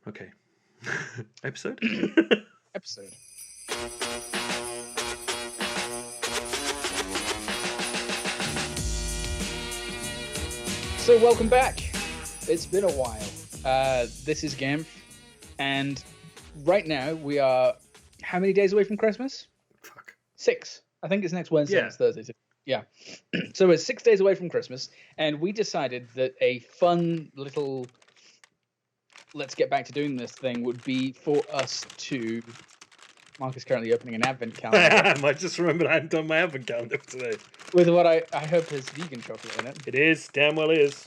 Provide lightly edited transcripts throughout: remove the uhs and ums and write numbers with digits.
Okay. Episode? Episode. So welcome back. It's been a while. This is GAMF, and right now we are how many days away from Christmas? Fuck. 6. I think it's next Wednesday. Yeah. It's Thursday. Yeah. So we're 6 days away from Christmas, and we decided that a fun little let's get back to doing this thing would be for us to. Mark is currently opening an advent calendar. I just remembered I hadn't done my advent calendar for today. With what I hope is vegan chocolate in it. It is, damn well is.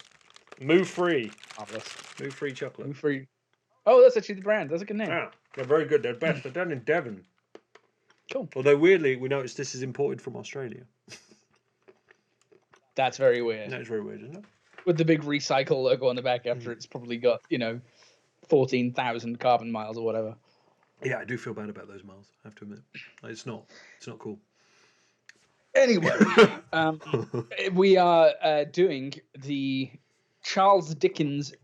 Moo free. Marvelous. Moo free chocolate. Moo free. Oh, that's actually the brand. That's a good name. Ah, they're very good. They're best. They're done in Devon. Cool. Although weirdly, we noticed this is imported from Australia. That's very weird. That is very weird, isn't it? With the big recycle logo on the back after it's probably got, 14,000 carbon miles or whatever. Yeah, I do feel bad about those miles, I have to admit. It's not cool. Anyway, we are doing the Charles Dickens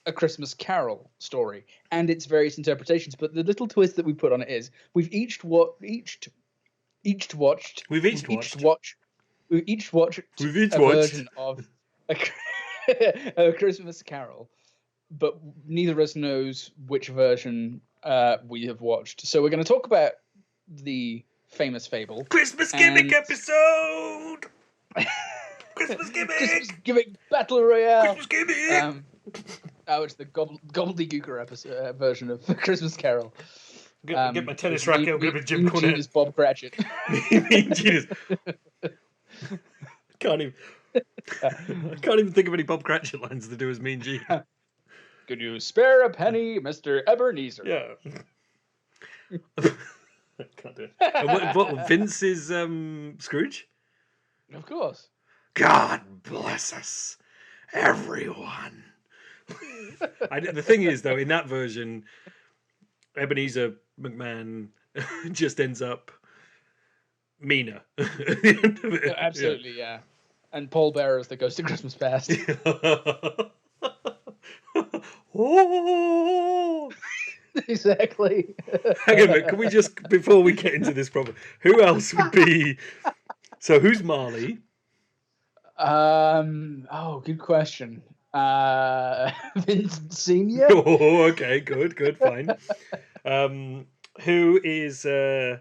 A Christmas Carol story and its various interpretations. But the little twist that we put on it is we've each watched a version of a Christmas Carol, but neither of us knows which version we have watched. So we're going to talk about the famous fable. Christmas gimmick episode! Christmas gimmick! Christmas gimmick battle royale! Christmas gimmick! It's the gobbledygooker episode version of Christmas Carol. Get my tennis racket, I'm going to be Jim Cornette. Gene is Bob Cratchit. Mean Gene is... I can't even think of any Bob Cratchit lines to do as Mean Gene. Could you spare a penny, Mr. Ebenezer? Yeah. I can't do it. What Vince is Scrooge? Of course. God bless us, everyone. The thing is, though, in that version, Ebenezer McMahon just ends up meaner at the end of it. Absolutely, yeah. And Paul Bearer is the ghost of Christmas Past. Oh. Exactly. Hang on a minute, can we just, before we get into this problem, who else would be... So who's Marley? Good question. Vincent Senior. Oh, okay, good, fine. Who is sorry,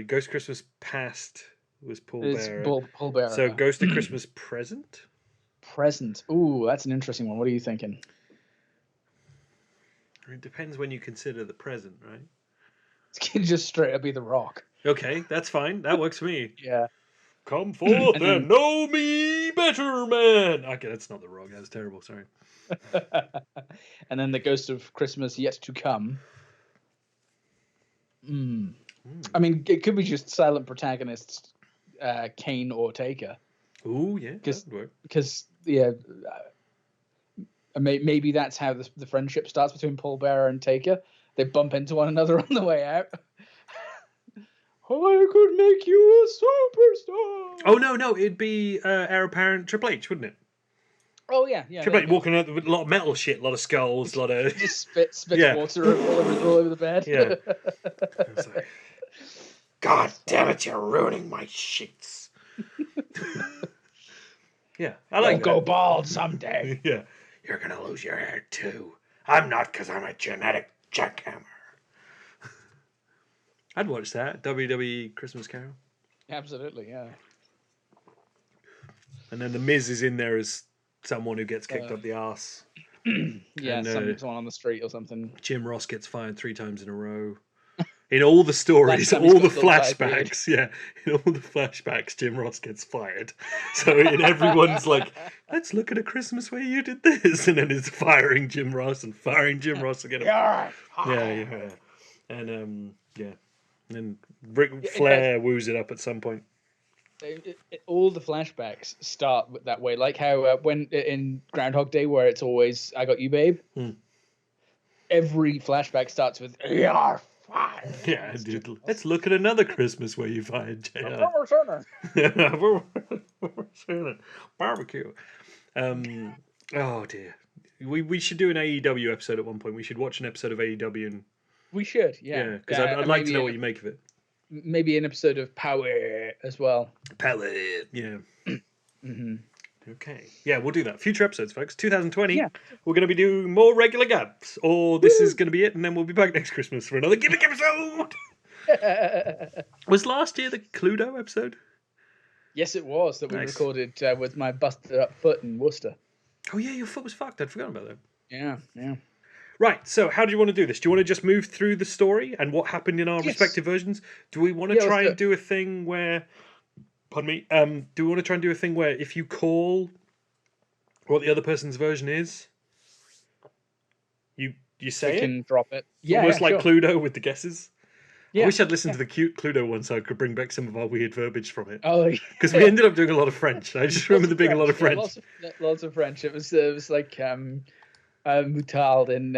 Ghost of Christmas Past was Paul Bearer. Paul Bearer. So Ghost of Christmas Present? Present. Ooh, that's an interesting one. What are you thinking? It depends when you consider the present, right? It can just straight up be The Rock. Okay, that's fine. That works for me. Yeah. Come forth and know me better, man. Okay, that's not The Rock. That's terrible. Sorry. And then the Ghost of Christmas Yet to Come. I mean, it could be just silent protagonists, Kane or Taker. Ooh, yeah, that would work. Because, yeah, maybe that's how the friendship starts between Paul Bearer and Taker. They bump into one another on the way out. I could make you a superstar. Oh, no, it'd be heir apparent Triple H, wouldn't it? Oh, yeah. Triple H walking out with a lot of metal shit, a lot of skulls, a lot of... Just spits water all over the bed. Yeah. It's like, God damn it, you're ruining my sheets. Yeah, I like that. Go bald someday. Yeah. You're going to lose your hair, too. I'm not, because I'm a genetic jackhammer. I'd watch that. WWE Christmas Carol. Absolutely, yeah. And then The Miz is in there as someone who gets kicked up the arse. Yeah, and, someone on the street or something. Jim Ross gets fired 3 times in a row. In all the stories, all the flashbacks, in all the flashbacks, Jim Ross gets fired. So in everyone's like, let's look at a Christmas where you did this, and then it's firing Jim Ross and firing Jim Ross again. Yeah. And and then Ric Flair woos it up at some point. All the flashbacks start that way, like how when in Groundhog Day, where it's always "I got you, babe." Every flashback starts with "You're fired." Yeah, dude. Let's look at another Christmas where you fired JR. Barbecue. Oh dear. We should do an AEW episode at one point. We should watch an episode of AEW and We should, yeah. yeah, because I'd like to know what you make of it. Maybe an episode of Power as well. Pellet, yeah. Mm-hmm. Okay, yeah, we'll do that. Future episodes, folks. 2020. Yeah. We're going to be doing more regular gaps, or this is going to be it, and then we'll be back next Christmas for another gimmick episode. Was last year the Cluedo episode? Yes, it was that we recorded with my busted up foot in Worcester. Oh yeah, your foot was fucked. I'd forgotten about that. Yeah. Right, so how do you want to do this? Do you want to just move through the story and what happened in our respective versions? Do we want to try and do a thing where... Pardon me. Do we want to try and do a thing where if you call what the other person's version is, you say we can drop it. Yeah, almost like sure. Cluedo with the guesses. Yeah, I wish I'd listened to the cute Cluedo one so I could bring back some of our weird verbiage from it. Oh, because we ended up doing a lot of French. I just remember there being a lot of French. Lots of French. It was like Moutarde and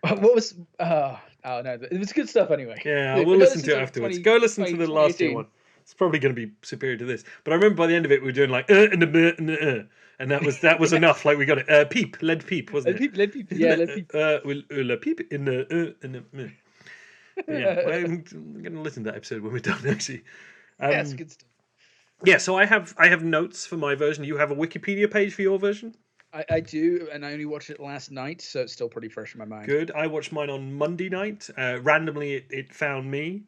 what was no, it was good stuff anyway. Yeah, we'll listen to it afterwards. Go listen to the last year one. It's probably going to be superior to this. But I remember by the end of it, we were doing like and that was enough. Like we got it. Peep, lead peep, wasn't it? Lead peep. Yeah, lead peep. La peep in the. Yeah, I'm going to listen to that episode when we're done. Actually, yeah, it's good stuff. Yeah, so I have notes for my version. You have a Wikipedia page for your version. I do, and I only watched it last night, so it's still pretty fresh in my mind. Good. I watched mine on Monday night. Randomly, it found me.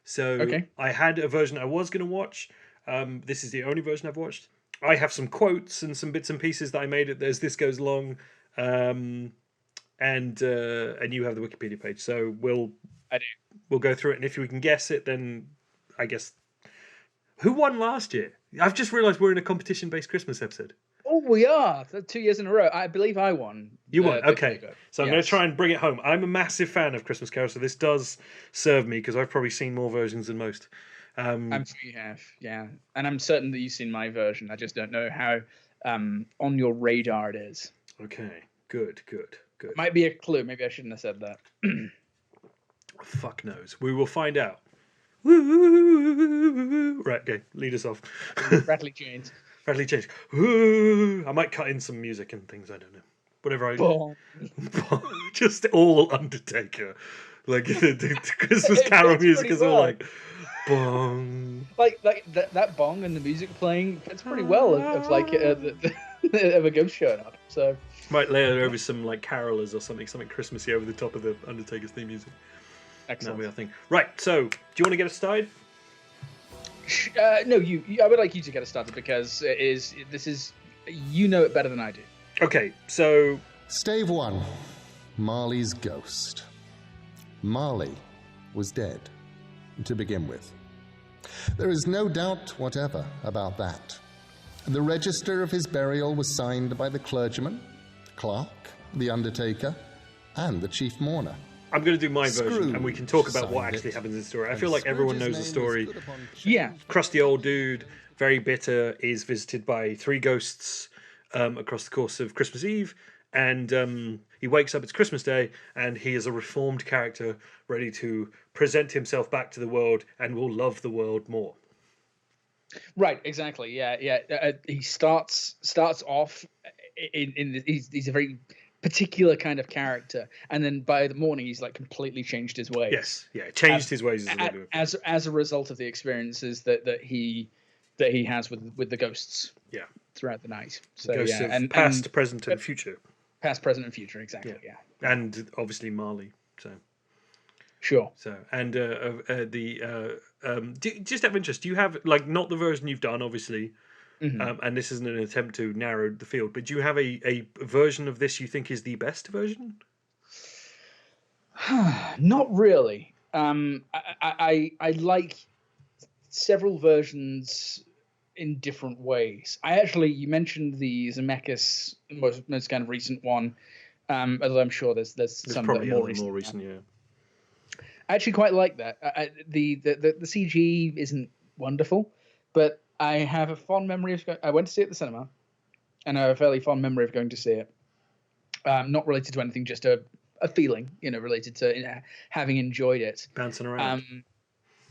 So I had a version I was going to watch. This is the only version I've watched. I have some quotes and some bits and pieces that I made as this goes along, and you have the Wikipedia page. So we'll go through it, and if we can guess it, then I guess who won last year? I've just realised we're in a competition-based Christmas episode. Oh, we are 2 years in a row. I believe I won. You won, okay. So I'm going to try and bring it home. I'm a massive fan of Christmas Carol, so this does serve me because I've probably seen more versions than most. I'm sure you have, yeah. And I'm certain that you've seen my version. I just don't know how on your radar it is. Okay, good. It might be a clue. Maybe I shouldn't have said that. Fuck knows. We will find out. Right, okay, lead us off. Rattly chains. Rattly chains. I might cut in some music and things, I don't know. Whatever I do. Just all Undertaker. Like the Christmas Carol music is all like bong. Like that bong and the music playing fits pretty well of like of a ghost showing up. So might layer over some like carolers or something Christmassy over the top of the Undertaker's theme music. Excellent. That'll be our thing. Right, so do you want to get us started? No, I would like you to get us started because this is you know it better than I do. Okay, so Stave 1, Marley's ghost. Marley was dead to begin with. There is no doubt whatever about that. The register of his burial was signed by the clergyman, clerk, the undertaker, and the chief mourner. I'm going to do my version, and we can talk about what actually happens in the story. I feel like everyone knows the story. Yeah. Crusty old dude, very bitter, is visited by 3 ghosts across the course of Christmas Eve, and he wakes up, it's Christmas Day, and he is a reformed character ready to present himself back to the world and will love the world more. Right, exactly. Yeah. He starts off he's a very particular kind of character, and then by the morning he's like completely changed his ways. Yes, yeah, changed his ways as a result of the experiences that he has with the ghosts. Yeah, throughout the night. So ghosts of past, present, and future. Past, present, and future. Exactly. Yeah, and obviously Marley. So sure. So and just out of interest, do you have like not the version you've done, obviously? Mm-hmm. And this isn't an attempt to narrow the field, but do you have a version of this you think is the best version? Not really. I like several versions in different ways. You mentioned the Zemeckis most kind of recent one, although I'm sure there's some probably that are more recent. Yeah. I actually quite like that. The CG isn't wonderful, but I have a fond memory of. I went to see it at the cinema, and I have a fairly fond memory of going to see it. Not related to anything, just a feeling, related to having enjoyed it. Bouncing around.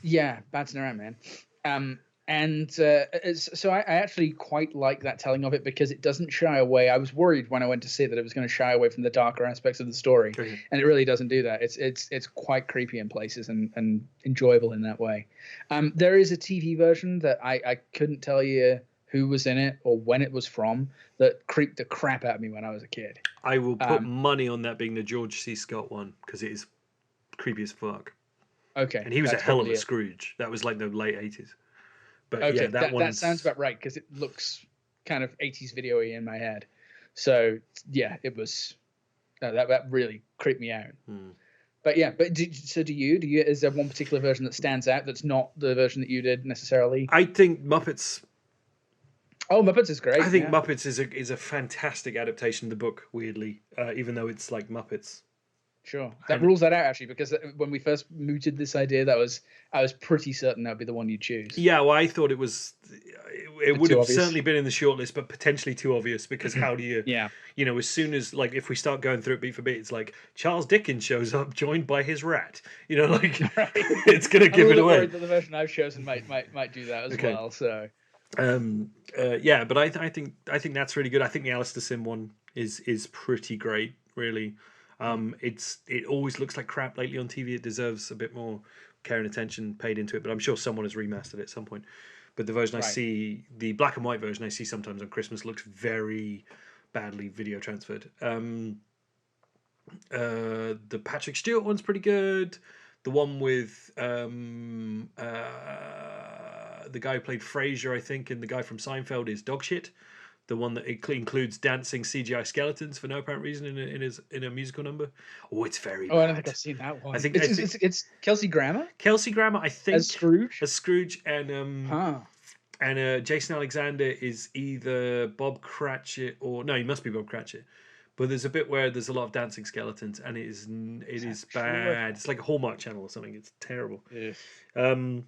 Yeah, bouncing around, man. And so I actually quite like that telling of it because it doesn't shy away. I was worried when I went to see it that it was going to shy away from the darker aspects of the story, and it really doesn't do that. It's quite creepy in places and enjoyable in that way. There is a TV version that I couldn't tell you who was in it or when it was from that creeped the crap out of me when I was a kid. I will put money on that being the George C. Scott one because it is creepy as fuck. Okay, and he was a hell of a Scrooge. That was like the late 80s. But okay, yeah, that sounds about right because it looks kind of 80s video-y in my head. So yeah, it was that really creeped me out. But yeah, do you? Is there one particular version that stands out that's not the version that you did necessarily? I think Muppets. Oh, Muppets is great. I think Muppets is a fantastic adaptation of the book. Weirdly, even though it's like Muppets. Sure, that rules that out actually, because when we first mooted this idea, I was pretty certain that would be the one you'd choose. Yeah, well, I thought it was. It would have certainly been in the shortlist, but potentially too obvious because how do you? Yeah. You know, as soon as like if we start going through it beat for beat, it's like Charles Dickens shows up joined by his rat. You know, like it's gonna give it away. The version I've chosen might do that as well. So. Yeah, but I think that's really good. I think the Alistair Sim one is pretty great, really. It always looks like crap lately on TV. It deserves a bit more care and attention paid into it, but I'm sure someone has remastered it at some point. But the version I see, the black and white version I see sometimes on Christmas, looks very badly video transferred. The Patrick Stewart one's pretty good. The one with the guy who played Frasier, I think, and the guy from Seinfeld is dog shit. The one that includes dancing CGI skeletons for no apparent reason in a musical number. Oh, it's very bad. I don't think I've seen that one. I think it's Kelsey Grammer. Kelsey Grammer, I think, as Scrooge. And Jason Alexander is either Bob Cratchit or no, he must be Bob Cratchit. But there's a bit where there's a lot of dancing skeletons, and it is bad. It's like a Hallmark Channel or something. It's terrible. Yeah. And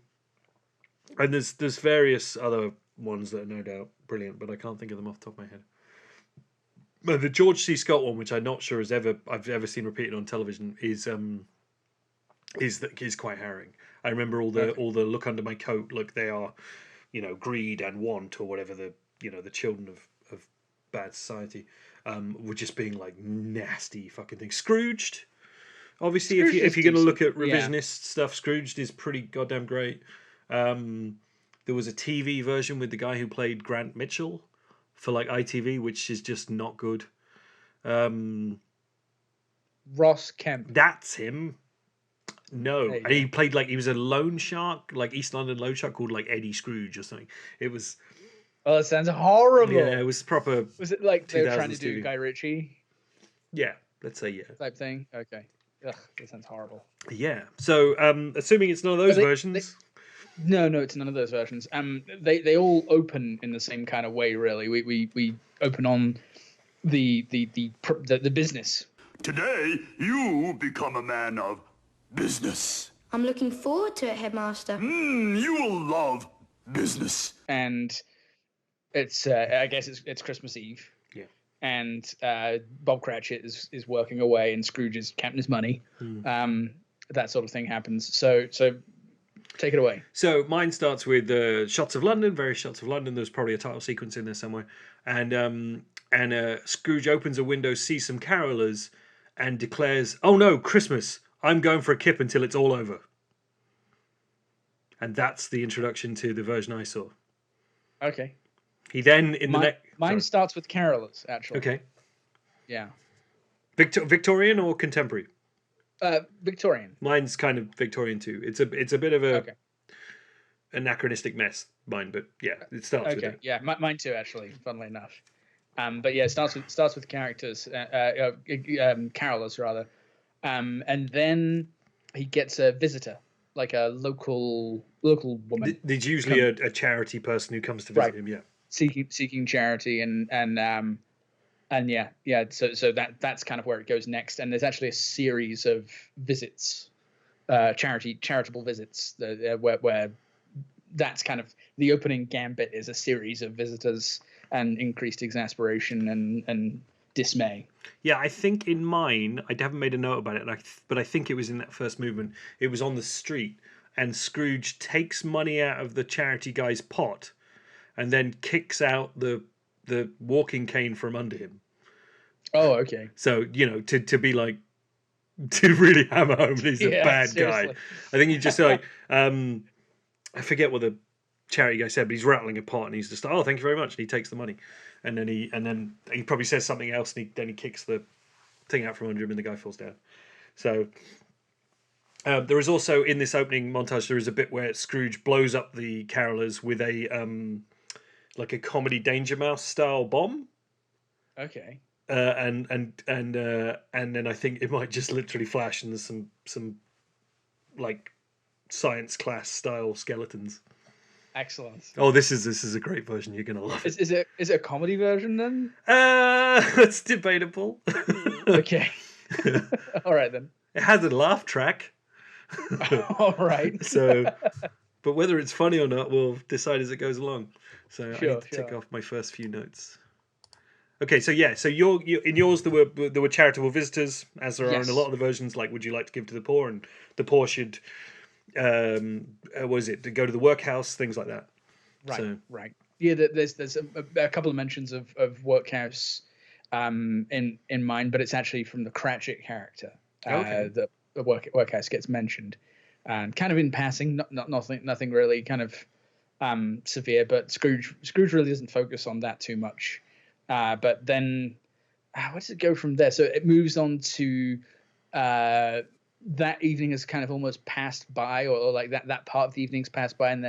there's various other ones that are no doubt brilliant, but I can't think of them off the top of my head. But the George C. Scott one, which I'm not sure I've ever seen repeated on television, is quite harrowing. I remember all the look under my coat, look, they are, greed and want, or whatever the children of bad society, were just being like nasty fucking things. Scrooged, obviously, if you're going to look at revisionist stuff, Scrooged is pretty goddamn great. There was a TV version with the guy who played Grant Mitchell for like ITV, which is just not good. Ross Kemp. That's him. No, and he played he was a loan shark, like East London loan shark called like Eddie Scrooge or something. It was. Oh, it sounds horrible. Yeah, it was proper. Was it like they were trying to do Guy Ritchie? Yeah, let's say yeah. Type thing. Okay. Ugh, that sounds horrible. Yeah. So, assuming it's none of those versions. No, it's none of those versions. They all open in the same kind of way, really. We open on the business. Today, you become a man of business. I'm looking forward to it, Headmaster. You will love business. And it's I guess it's Christmas Eve. Yeah. And Bob Cratchit is working away, and Scrooge is counting his money. That sort of thing happens. So take it away. So mine starts with shots of London, various shots of London. There's probably a title sequence in there somewhere. And Scrooge opens a window, sees some carolers, and declares, "Oh no, Christmas! I'm going for a kip until it's all over." And that's the introduction to the version I saw. Okay. He then mine starts with carolers, actually. Okay. Yeah. Victorian or contemporary? Victorian. Mine's kind of Victorian too. It's a bit of a anachronistic mess, mine, but yeah, it starts with it. Yeah, mine too, actually, funnily enough. But yeah, it starts with characters, carolers rather, and then he gets a visitor, like a local woman. There's usually a charity person who comes to visit him. Yeah, seeking charity and yeah. So that's kind of where it goes next. And there's actually a series of visits, charitable visits, where that's kind of the opening gambit is a series of visitors and increased exasperation and dismay. Yeah, I think in mine, I haven't made a note about it, but I think it was in that first movement. It was on the street, and Scrooge takes money out of the charity guy's pot, and then kicks out the walking cane from under him. Oh, okay. So to be like to really hammer home he's a bad seriously. guy. I think he just like I forget what the charity guy said, but he's rattling a pot and he's just thank you very much, and he takes the money, and then he probably says something else, and then he kicks the thing out from under him and the guy falls down. So there is also in this opening montage there is a bit where Scrooge blows up the carolers with a like a comedy Danger Mouse style bomb. Okay. And then I think it might just literally flash, and there's some like science class style skeletons. Excellent. Oh, this is a great version. You're gonna love it. Is it a comedy version then? It's debatable. Okay. All right then. It has a laugh track. All right. So, but whether it's funny or not, we'll decide as it goes along. So I need to tick off my first few notes. Okay, so yeah, so you in yours there were charitable visitors, as there are in a lot of the versions. Like, would you like to give to the poor, and the poor should, what is it, to go to the workhouse, things like that. Right. Yeah, there's a couple of mentions of workhouse, in mine, but it's actually from the Cratchit character. The workhouse gets mentioned, and kind of in passing, nothing really kind of severe. But Scrooge really doesn't focus on that too much. But then, where does it go from there? So it moves on to that evening has kind of almost passed by, or like that part of the evening's passed by, and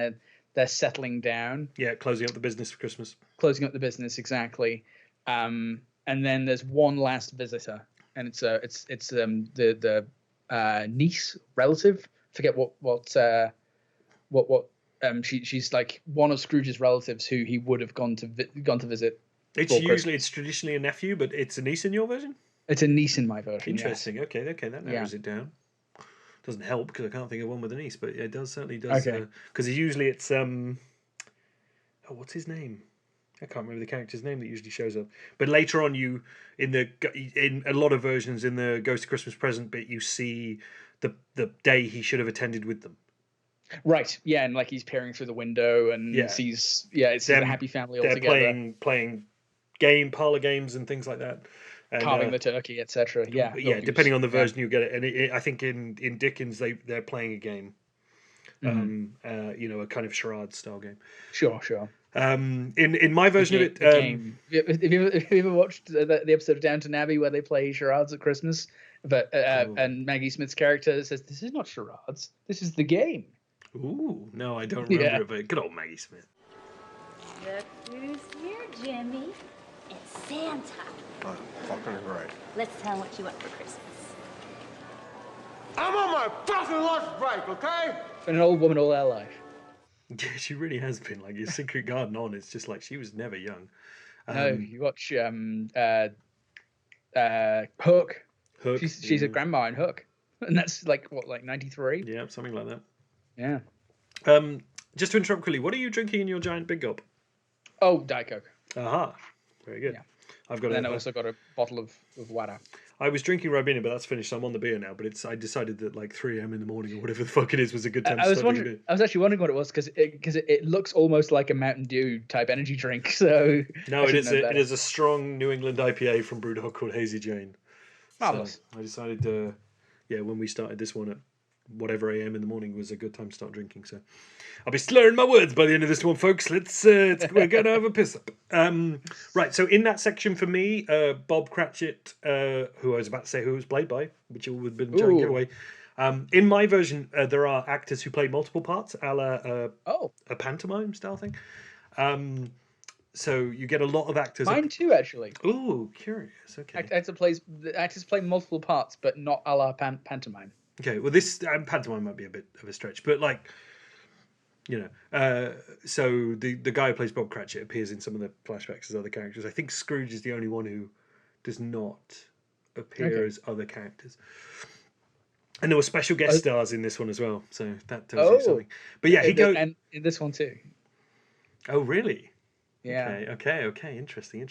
they're settling down. Yeah, closing up the business for Christmas. Closing up the business, exactly. And then there's one last visitor, and it's the niece relative. Forget what she's like one of Scrooge's relatives who he would have gone to visit. It's traditionally a nephew, but it's a niece in your version? It's a niece in my version. Interesting. Yes. Okay, that narrows it down. Doesn't help because I can't think of one with a niece, but it certainly does. Okay. Because usually it's what's his name? I can't remember the character's name that usually shows up. But later on, in a lot of versions in the Ghost of Christmas Present bit, you see the day he should have attended with them. Right. Yeah, and like he's peering through the window and sees it's a happy family all together. They're playing parlor games and things like that. And, carving the turkey, etc. Yeah, depending on the version you get it. And I think in Dickens they're playing a game, a kind of charade style game. Sure. In my version of it, game. Have you ever watched the episode of Downton Abbey where they play charades at Christmas? But and Maggie Smith's character says, "This is not charades. This is the game." Ooh, no, I don't remember it. But good old Maggie Smith. Look who's here, Jimmy. It's Santa. Oh, fucking great. Let's tell him what you want for Christmas. I'm on my fucking lunch break, okay? For an old woman all her life. Yeah, she really has been. Like, your Secret Garden on, it's just like she was never young. No, you watch Hook. Hook. She's a grandma in Hook. And that's like 93? Yeah, something like that. Yeah. Just to interrupt quickly, what are you drinking in your giant big gulp? Oh, Diet Coke. Aha. Very good. Yeah. I've got. And then I also got a bottle of water. I was drinking Ribena, but that's finished. So I'm on the beer now. But I decided that like 3 a.m. in the morning or whatever the fuck it is was a good time to start drinking beer. I was actually wondering what it was because it looks almost like a Mountain Dew type energy drink. So no, it is a strong New England IPA from Brewdog called Hazy Jane. Marvelous. So I decided, when we started this one at whatever a.m. in the morning was a good time to start drinking. So I'll be slurring my words by the end of this one, folks. We're gonna have a piss up. Right. So in that section for me, Bob Cratchit, who I was about to say who was played by, which would have been a giant giveaway. In my version, there are actors who play multiple parts, a la a pantomime style thing. So you get a lot of actors. Mine too, actually. Ooh, curious. Okay. Actors play multiple parts, but not a la pantomime. Okay. Well, this pantomime might be a bit of a stretch, but like, so the guy who plays Bob Cratchit appears in some of the flashbacks as other characters. I think Scrooge is the only one who does not appear as other characters. And there were special guest stars in this one as well, so that tells you something. But yeah, and in this one too. Oh, really? Yeah. Okay. Interesting.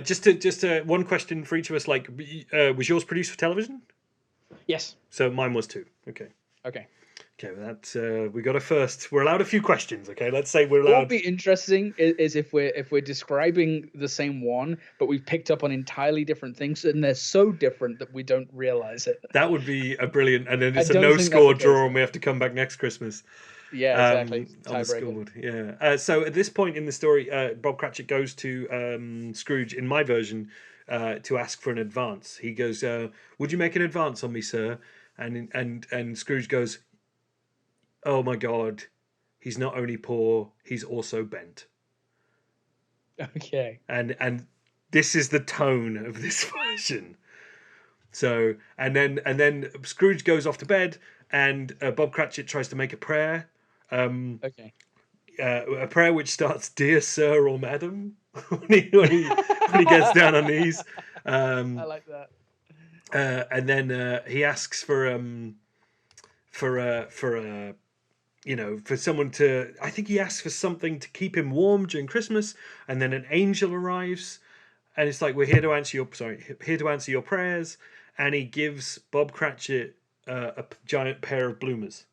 Just one question for each of us. Like, was yours produced for television? Yes. So mine was too. Okay. Okay. Okay, well, that's we got a first. We're allowed a few questions. Okay, let's say we're What would allowed. be interesting is if we're describing the same one, but we've picked up on entirely different things, and they're so different that we don't realize it. That would be a brilliant, and then I it's a don't no think that's score the case, draw, and though. we have to come back next Christmas. Yeah, exactly. On the Tiebreaker. scoreboard. Yeah. So at this point in the story, Bob Cratchit goes to Scrooge in my version to ask for an advance. He goes, "Would you make an advance on me, sir?" And Scrooge goes, "Oh my God, he's not only poor, he's also bent." Okay. And this is the tone of this version. So and then Scrooge goes off to bed, and Bob Cratchit tries to make a prayer. Okay. A prayer which starts, "Dear Sir or Madam," when he gets down on knees. I like that. And then he asks for someone to. I think he asks for something to keep him warm during Christmas, and then an angel arrives, and it's like, "We're here to answer your prayers," and he gives Bob Cratchit a giant pair of bloomers,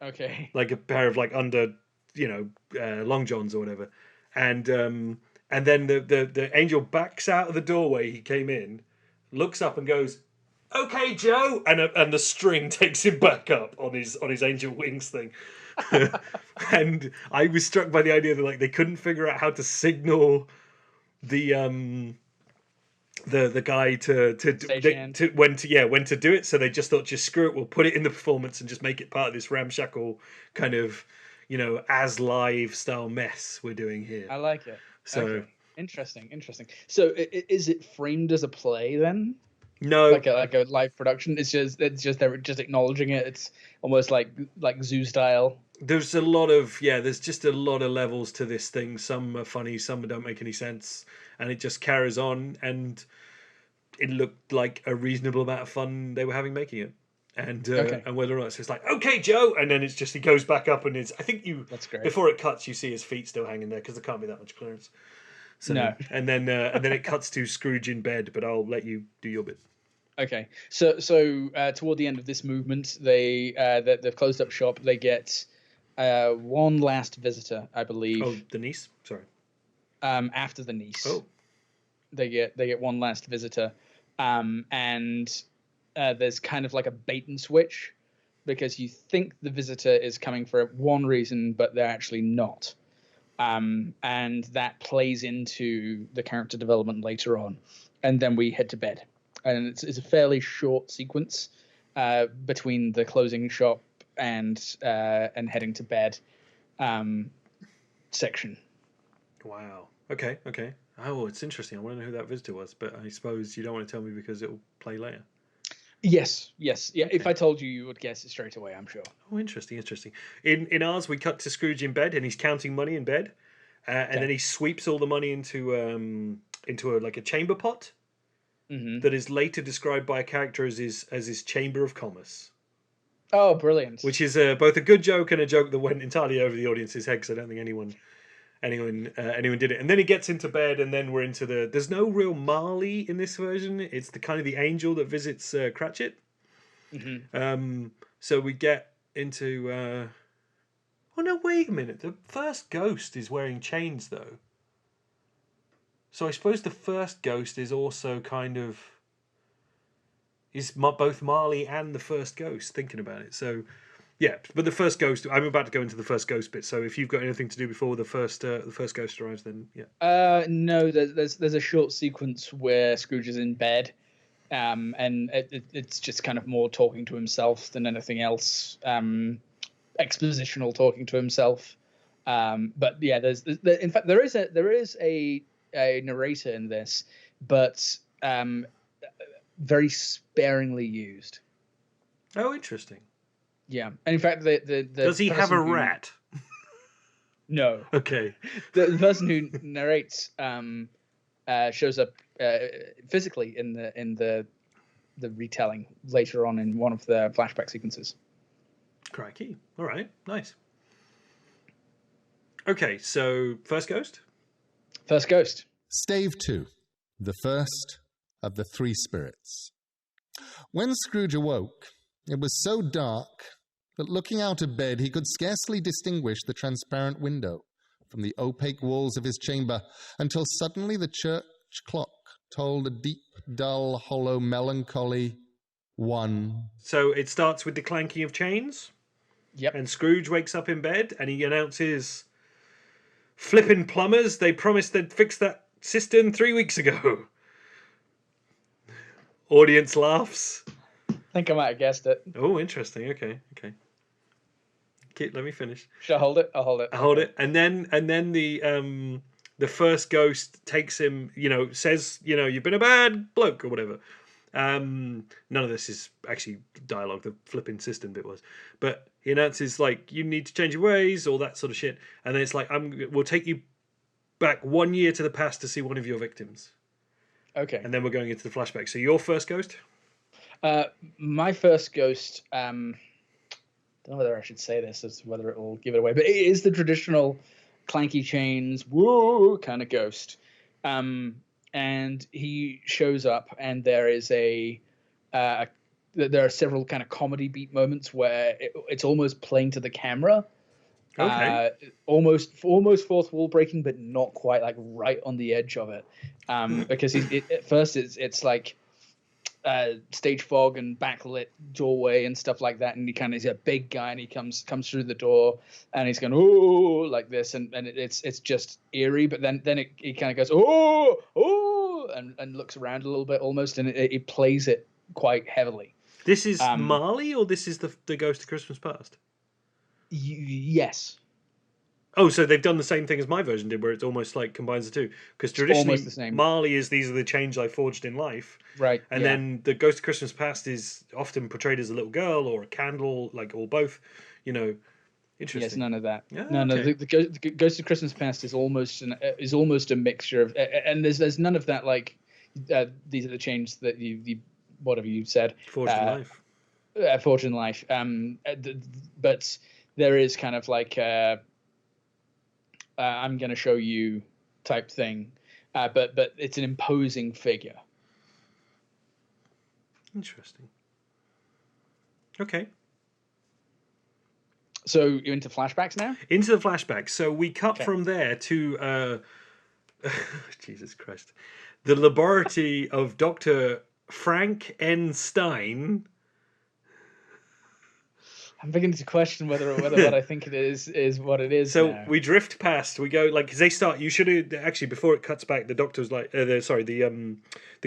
Okay. like a pair of under long johns or whatever, and then the angel backs out of the doorway he came in, looks up and goes, "Okay, Joe," and the string takes him back up on his angel wings thing. And I was struck by the idea that they couldn't figure out how to signal the guy to when to do it, so they just thought, just screw it, we'll put it in the performance and just make it part of this ramshackle kind of as live style mess we're doing here. I like it. So okay. Interesting. So is it framed as a play then? No, like a live production. It's just they're just acknowledging it. It's almost like zoo style. There's a lot of there's just a lot of levels to this thing. Some are funny, some don't make any sense, and it just carries on. And it looked like a reasonable amount of fun they were having making it. And and whether or not it's just like, "Okay, Joe," and then it's just he goes back up and I think that's great. Before it cuts, you see his feet still hanging there because there can't be that much clearance. So, no. And then it cuts to Scrooge in bed, but I'll let you do your bit. Okay, so toward the end of this movement, they've closed up shop. They get one last visitor, I believe. Oh, the niece. Sorry. After the niece. Oh. They get one last visitor, and there's kind of like a bait and switch, because you think the visitor is coming for one reason, but they're actually not. And that plays into the character development later on, and then we head to bed. And it's a fairly short sequence between the closing shop and heading to bed section. Wow. Okay. Oh, it's interesting. I want to know who that visitor was, but I suppose you don't want to tell me because it will play later. Yes. Yeah. Okay. If I told you, you would guess it straight away, I'm sure. Oh, interesting. In ours, we cut to Scrooge in bed, and he's counting money in bed, and then he sweeps all the money into a chamber pot. Mm-hmm. That is later described by a character as his chamber of commerce. Oh, brilliant! Which is both a good joke and a joke that went entirely over the audience's head, because I don't think anyone did it. And then he gets into bed, and then we're into there's no real Marley in this version. It's the kind of the angel that visits Cratchit. Mm-hmm. So we get into. Oh no! Wait a minute. The first ghost is wearing chains, though. So I suppose the first ghost is also is both Marley and the first ghost, thinking about it. So, yeah, but the first ghost, I'm about to go into the first ghost bit. So if you've got anything to do before the first ghost arrives, then yeah. No, there's a short sequence where Scrooge is in bed, and it's just kind of more talking to himself than anything else. Expositional talking to himself. But yeah, in fact there is a narrator in this, but very sparingly used. Oh, interesting. Yeah, and in fact, the does he have a rat? No. Okay. The person who narrates shows up physically in the retelling later on in one of the flashback sequences. Crikey! All right, nice. Okay, so first ghost. First ghost. Stave 2, the first of the three spirits. When Scrooge awoke, It was so dark that looking out of bed he could scarcely distinguish the transparent window from the opaque walls of his chamber, until suddenly the church clock tolled a deep, dull, hollow, melancholy 1. So it starts with the clanking of chains. Yep. And Scrooge wakes up in bed and he announces, "Flippin' plumbers, they promised they'd fix that cistern 3 weeks ago." Audience laughs. I think I might have guessed it. Oh, interesting. Okay. Let me finish. Should I hold it? I'll hold it. I hold it, and then the first ghost takes him. Says, "You've been a bad bloke" or whatever. None of this is actually dialogue. The flipping cistern bit was, but he announces like, "You need to change your ways," all that sort of shit, and then it's like, "We'll take you back 1 year to the past to see one of your victims." Okay. And then we're going into the flashback. So your first ghost? My first ghost. I don't know whether I should say this, as whether it will give it away, but it is the traditional clanky chains, whoa kind of ghost. And he shows up, and there is there are several kind of comedy beat moments where it's almost playing to the camera. Okay. Almost fourth wall breaking, but not quite, like right on the edge of it. Because at first it's like stage fog and backlit doorway and stuff like that, and he's a big guy, and he comes through the door, and he's going, "Oh," like this, and it's just eerie. But then he kind of goes, "Oh," and looks around a little bit almost, and it plays it quite heavily. This is Marley, or this is the Ghost of Christmas Past? Yes. Oh, so they've done the same thing as my version did, where it's almost like combines the two. Because traditionally, almost the same. Marley is these are the chains I forged in life, right? And then the Ghost of Christmas Past is often portrayed as a little girl or a candle, like, or both. Interesting. Yes, none of that. Yeah, no. okay. The Ghost of Christmas Past is almost a mixture of, and there's none of that, like these are the chains that you whatever you said. Forged in life. Forged in life. But there is kind of like I'm going to show you type thing, but it's an imposing figure. Interesting. Okay. So you're into flashbacks now? Into the flashbacks. So we cut from there to Jesus Christ, the laboratory of Dr. Frank N. Stein. I'm beginning to question whether what I think it is what it is. So now. we drift past. We go like, because they start. You should have actually, before it cuts back. The doctor's like, the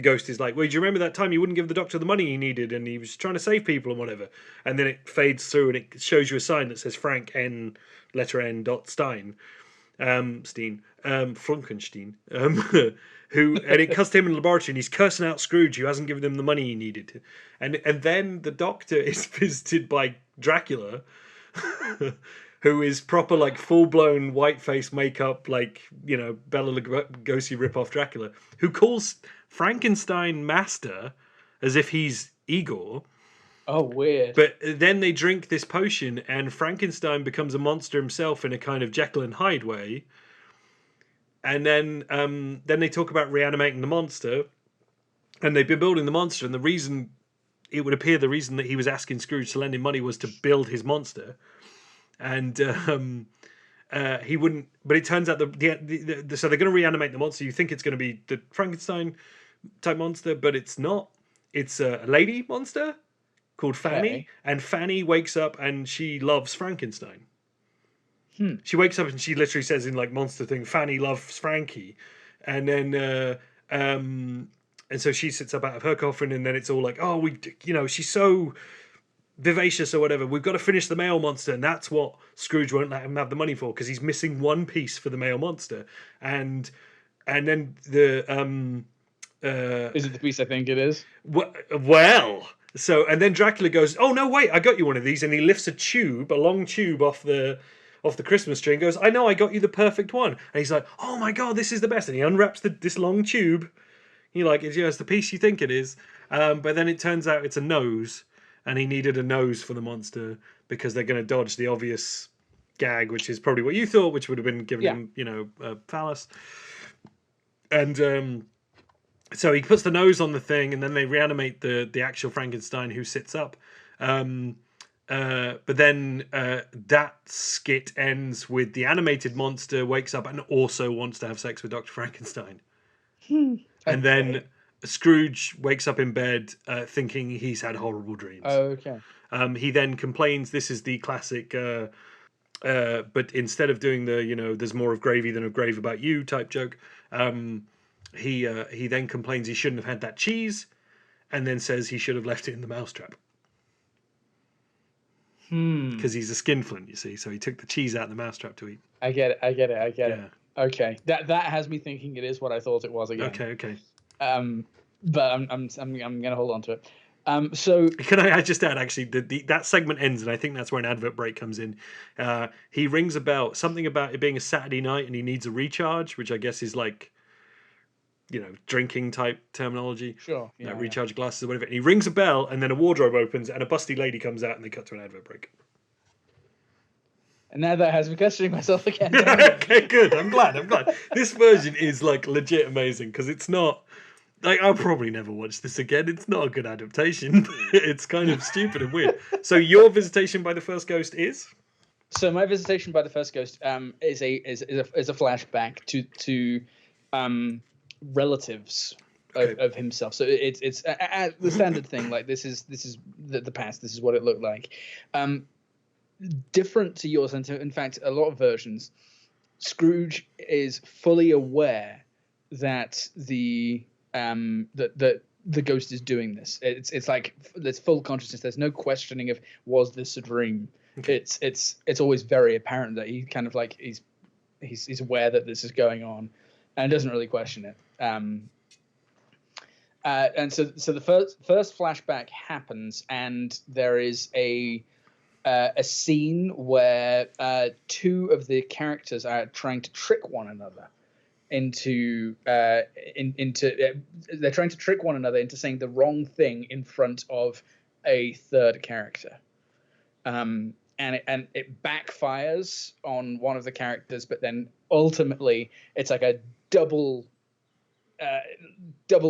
ghost is like, "Well, do you remember that time you wouldn't give the doctor the money he needed, and he was trying to save people and whatever?" And then it fades through, and it shows you a sign that says Frank N. letter N. Stein, Frankenstein, who, and it cuts to him in the laboratory, and he's cursing out Scrooge, who hasn't given him the money he needed, and then the doctor is visited by Dracula, who is proper like full blown white face makeup, like Bela Lugosi rip off Dracula, who calls Frankenstein master as if he's Igor. Oh, weird. But then they drink this potion, and Frankenstein becomes a monster himself in a kind of Jekyll and Hyde way. And then they talk about reanimating the monster, and they've been building the monster, and the reason that he was asking Scrooge to lend him money was to build his monster, and he wouldn't. But it turns out so they're going to reanimate the monster. You think it's going to be the Frankenstein type monster, but it's not. It's a lady monster called Fanny, Okay. and Fanny wakes up and she loves Frankenstein. She wakes up and she literally says in like monster thing, "Fanny loves Frankie," and then and so she sits up out of her coffin, and then it's all like, "Oh, she's so vivacious or whatever. We've got to finish the male monster," and that's what Scrooge won't let him have the money for, because he's missing one piece for the male monster, and then the Is it the piece I think it is? well. So, and then Dracula goes, "Oh no, wait! I got you one of these," and he lifts a long tube off the Christmas tree, and goes, "I know, I got you the perfect one." And he's like, "Oh my god, this is the best!" And he unwraps this long tube. He like, it's the piece you think it is, but then it turns out it's a nose, and he needed a nose for the monster because they're going to dodge the obvious gag, which is probably what you thought, which would have been giving him, a phallus. And so he puts the nose on the thing, and then they reanimate the actual Frankenstein, who sits up. But then that skit ends with the animated monster wakes up and also wants to have sex with Dr. Frankenstein. And then Scrooge wakes up in bed thinking he's had horrible dreams. Okay. He then complains. This is the classic, but instead of doing the, there's more of gravy than of grave about you type joke, he then complains he shouldn't have had that cheese, and then says he should have left it in the mousetrap. Because he's a skinflint, you see, so he took the cheese out of the mousetrap to eat. I get it. Okay, that has me thinking it is what I thought it was again. Okay. But I'm gonna hold on to it. So can I just add, actually, that segment ends, and I think that's where an advert break comes in. He rings a bell, something about it being a Saturday night, and he needs a recharge, which I guess is like, drinking type terminology. Sure. Yeah, recharge glasses or whatever. And he rings a bell, and then a wardrobe opens, and a busty lady comes out, and they cut to an advert break. And now that has me questioning myself again. Okay, good. I'm glad. This version is like legit amazing because it's not like I'll probably never watch this again. It's not a good adaptation. It's kind of stupid and weird. So your visitation by the first ghost is? So my visitation by the first ghost is a flashback to relatives of himself. So it's the standard thing. Like this is the past. This is what it looked like. Different to yours, and in fact, a lot of versions, Scrooge is fully aware that the ghost is doing this. It's like there's full consciousness. There's no questioning of was this a dream. Okay. It's always very apparent that he kind of like he's aware that this is going on, and doesn't really question it. And so the first flashback happens, and there is a scene where two of the characters are trying to trick one another into they're trying to trick one another into saying the wrong thing in front of a third character, and it backfires on one of the characters, but then ultimately it's like a double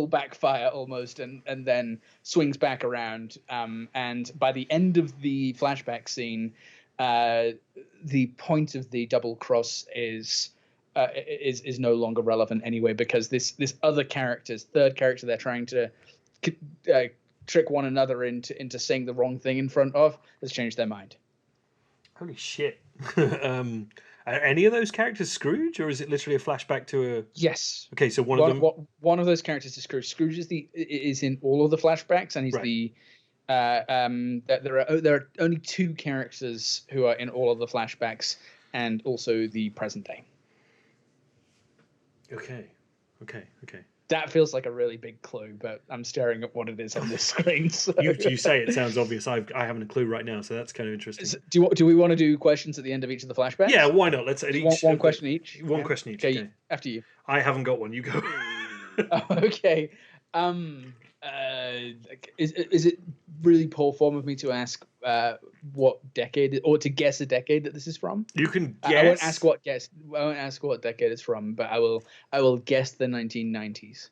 backfire almost, and then swings back around. And by the end of the flashback scene, the point of the double cross is no longer relevant anyway, because this other character's third character they're trying to trick one another into saying the wrong thing in front of has changed their mind. Holy shit. Are any of those characters Scrooge, or is it literally a flashback to a? Yes. Okay, so one of those characters is Scrooge. Scrooge is in all of the flashbacks, and he's right. There are only two characters who are in all of the flashbacks, and also the present day. Okay. That feels like a really big clue, but I'm staring at what it is on this screen. So. You say it sounds obvious. I haven't a clue right now, so that's kind of interesting. Do we want to do questions at the end of each of the flashbacks? Yeah, why not? Let's each one question each. One question each. Okay, after you. I haven't got one. You go. Okay. Is it really poor form of me to ask what decade, or to guess a decade that this is from? You can guess. I won't ask what decade it's from, but I will guess the 1990s.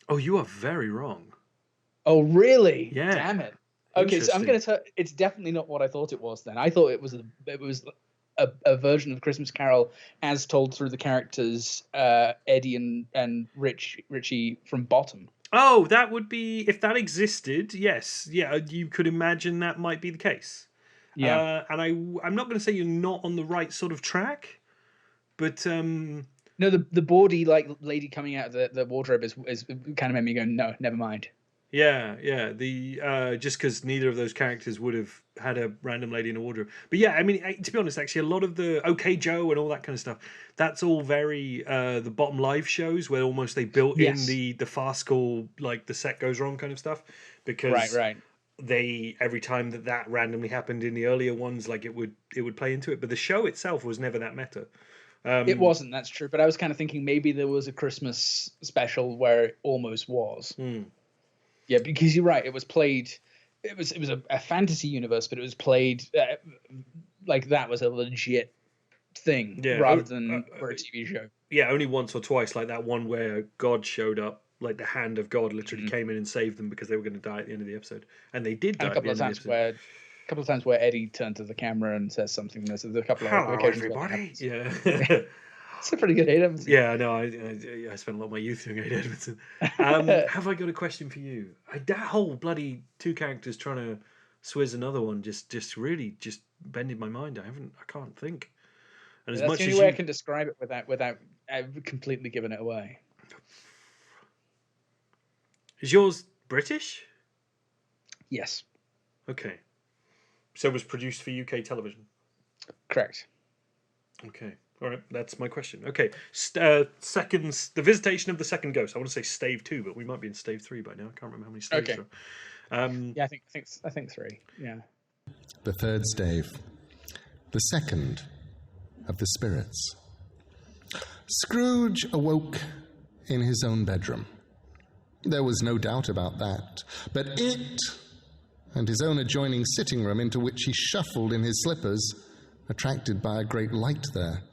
Oh, you are very wrong. Oh, really? Yeah. Damn it. Okay, so I'm gonna tell. It's definitely not what I thought it was. Then I thought it was a version of Christmas Carol as told through the characters Eddie and Richie from Bottom. Oh, that would be, if that existed, yes. Yeah, you could imagine that might be the case. Yeah. And I'm not going to say you're not on the right sort of track, but... No, the bawdy lady coming out of the wardrobe is kind of made me go, no, never mind. Yeah. The just because neither of those characters would have had a random lady in a wardrobe. But yeah, I mean, to be honest, actually, a lot of the OK Joe and all that kind of stuff, that's all very the Bottom Live shows where almost they built in the farcical, like the set goes wrong kind of stuff, because right. They every time that randomly happened in the earlier ones, like it would play into it. But the show itself was never that meta. It wasn't. That's true. But I was kind of thinking maybe there was a Christmas special where it almost was. Yeah, because you're right. It was played. It was a fantasy universe, but it was played like that was a legit thing rather than for a TV show. Yeah, only once or twice, like that one where God showed up like the hand of God literally came in and saved them because they were going to die at the end of the episode, and they did die And at the end of the episode. a couple of times where Eddie turned to the camera and says something. There's a couple of Hello, occasions everybody. where that Yeah. happens. It's a pretty good Ed Edmondson. Yeah, no, I spent a lot of my youth doing Ed Edmondson. Have I got a question for you? That whole bloody two characters trying to swizz another one just really just bended my mind. I can't think. And as That's much the as only way you... I can describe it without completely giving it away. Is yours British? Yes, Okay. So it was produced for UK television. correct. Okay. All right. That's my question. Okay. The visitation of the second ghost. I want to say stave 2, but we might be in stave 3 by now. I can't remember how many staves Okay. there are. Yeah, I think 3. Yeah. The third stave. The second of the spirits. Scrooge awoke in his own bedroom. There was no doubt about that. But it, and his own adjoining sitting room into which he shuffled in his slippers, attracted by a great light there,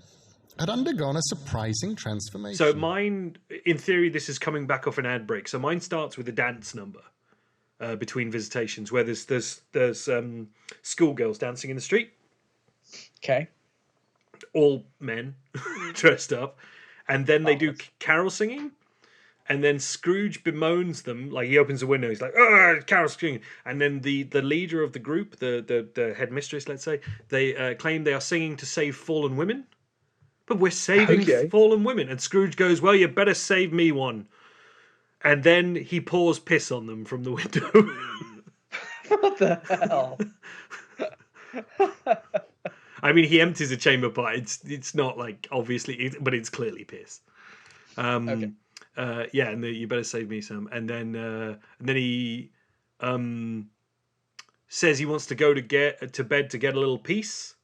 had undergone a surprising transformation. So mine, in theory, this is coming back off an ad break. So mine starts with a dance number between visitations, where there's schoolgirls dancing in the street, Okay. all men dressed up, and then they do carol singing. And then Scrooge bemoans them, like he opens a window, he's like, "Oh, carol singing!" And then the leader of the group, the headmistress, let's say, they claim they are singing to save fallen women, but we're saving fallen women. And Scrooge goes, "Well, you better save me one." And then he pours piss on them from the window. What the hell? I mean, he empties a chamber pot. It's not like obviously, but it's clearly piss. Okay. Yeah, and you better save me some. And then he says he wants to go to bed to get a little peace.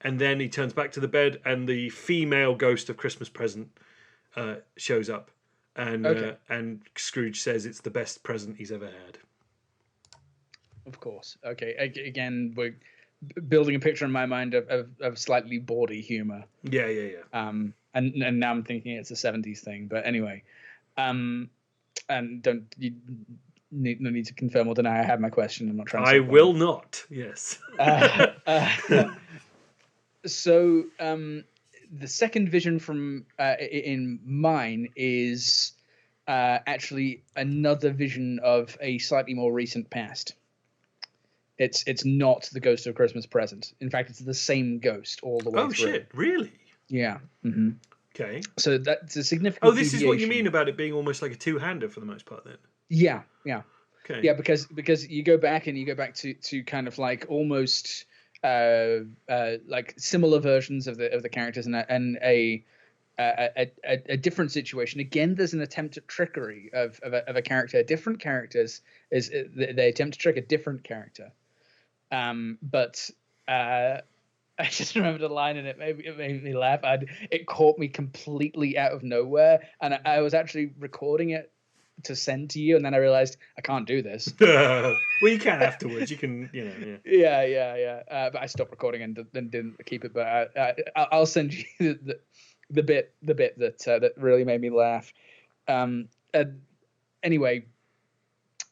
And then he turns back to the bed, and the female ghost of Christmas Present shows up, and Scrooge says it's the best present he's ever had. Of course. Okay. Again, we're building a picture in my mind of slightly bawdy humor. Yeah. And now I'm thinking it's a 70s thing. But anyway, and no need to confirm or deny I have my question. I'm not trying to I will not. Yes. So the second vision from in mine is actually another vision of a slightly more recent past. It's not the ghost of Christmas Present. In fact, it's the same ghost all the way through. Oh shit! Really? Yeah. Mm-hmm. Okay. So that's a significant. Oh, this is what you mean about it being almost like a two-hander for the most part, then. Yeah. Okay. Yeah, because you go back to kind of like almost like similar versions of the characters and a different situation. Again, there's an attempt at trickery of a character. Different characters they attempt to trick a different character. But I just remembered a line and it made me laugh. It caught me completely out of nowhere, and I was actually recording it to send to you, and then I realized I can't do this. Well, you can afterwards. You can, Yeah. But I stopped recording and then didn't keep it. But I'll send you the bit that really made me laugh. Anyway,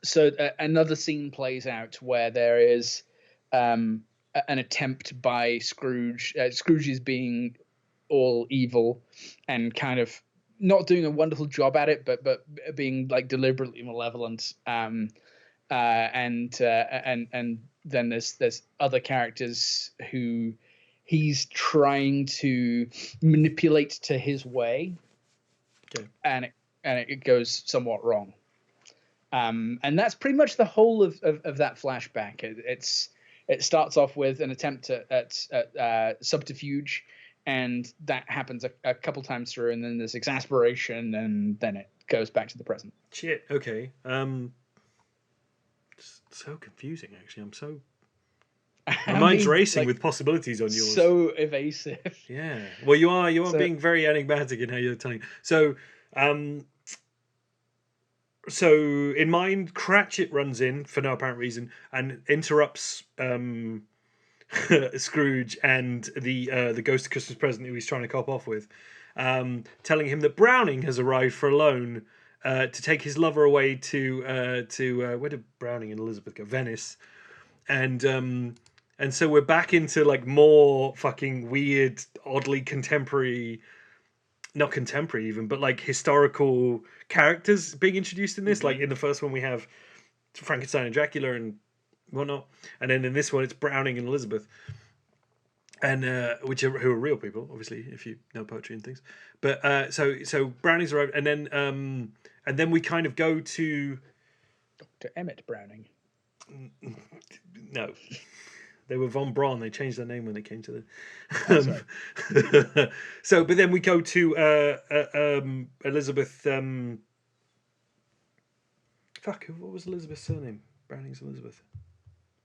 so another scene plays out where there is an attempt by Scrooge. Scrooge is being all evil and kind of not doing a wonderful job at it, but being like deliberately malevolent. And then there's other characters who he's trying to manipulate to his way, and it goes somewhat wrong. And that's pretty much the whole of that flashback. It starts off with an attempt at subterfuge, and that happens a couple times through, and then there's exasperation, and then it goes back to the present. Shit. Okay. It's so confusing. Actually, I'm so. My mind's racing with possibilities on yours. So evasive. Yeah. Well, you are being very enigmatic in how you're telling. So, so in mine, Cratchit runs in for no apparent reason and interrupts Scrooge and the ghost of Christmas Present who he's trying to cop off with, telling him that Browning has arrived for a loan to take his lover away to where did Browning and Elizabeth go? Venice, and so we're back into like more fucking weird, oddly contemporary, not contemporary even, but like historical characters being introduced in this. Like in the first one we have Frankenstein and Dracula and whatnot, and then in this one it's Browning and Elizabeth, and who are real people, obviously, if you know poetry and things. But so Browning's arrived, and then we kind of go to Dr. Emmett Browning. No, they were von Braun. They changed their name when they came to the. So, but then we go to Elizabeth. Fuck, what was Elizabeth's surname? Browning's Elizabeth.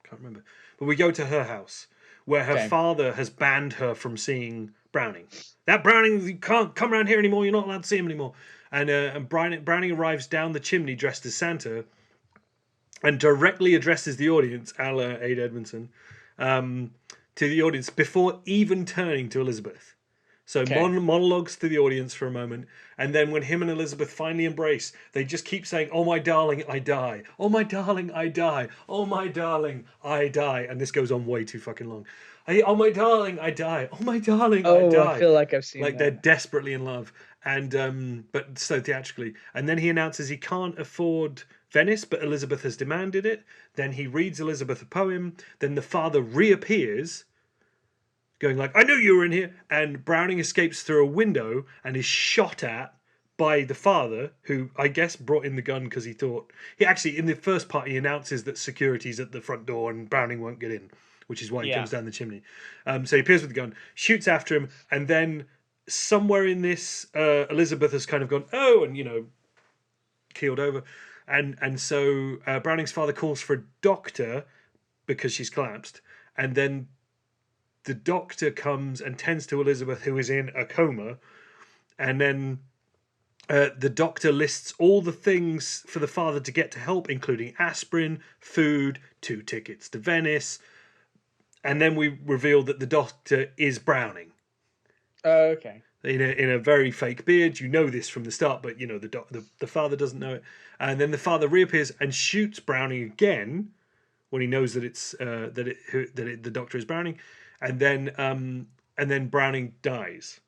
Can't remember. But we go to her house where her father has banned her from seeing Browning. That Browning, you can't come around here anymore. You're not allowed to see him anymore. And Browning arrives down the chimney dressed as Santa and directly addresses the audience, a la Aid Edmondson, to the audience before even turning to Elizabeth. So monologues to the audience for a moment, and then when him and Elizabeth finally embrace, they just keep saying, "Oh my darling, I die. Oh my darling, I die. Oh my darling, I die." And this goes on way too fucking long. Oh my darling, I die. Oh my darling, I die. I feel like I've seen like that. They're desperately in love, and but so theatrically. And then he announces he can't afford Venice, but Elizabeth has demanded it. Then he reads Elizabeth a poem. Then the father reappears, going like, "I knew you were in here," and Browning escapes through a window and is shot at by the father, who I guess brought in the gun because he thought he actually in the first part he announces that security's at the front door and Browning won't get in, which is why he comes down the chimney. So he appears with the gun, shoots after him, and then somewhere in this, Elizabeth has kind of gone, "Oh," and keeled over, and so Browning's father calls for a doctor because she's collapsed, and then the doctor comes and tends to Elizabeth, who is in a coma, and then the doctor lists all the things for the father to get to help, including aspirin, food, 2 tickets to Venice, and then we reveal that the doctor is Browning. Oh, okay. In a very fake beard. You know this from the start, but the father doesn't know it. And then the father reappears and shoots Browning again when he knows that it's the doctor is Browning. And then Browning dies.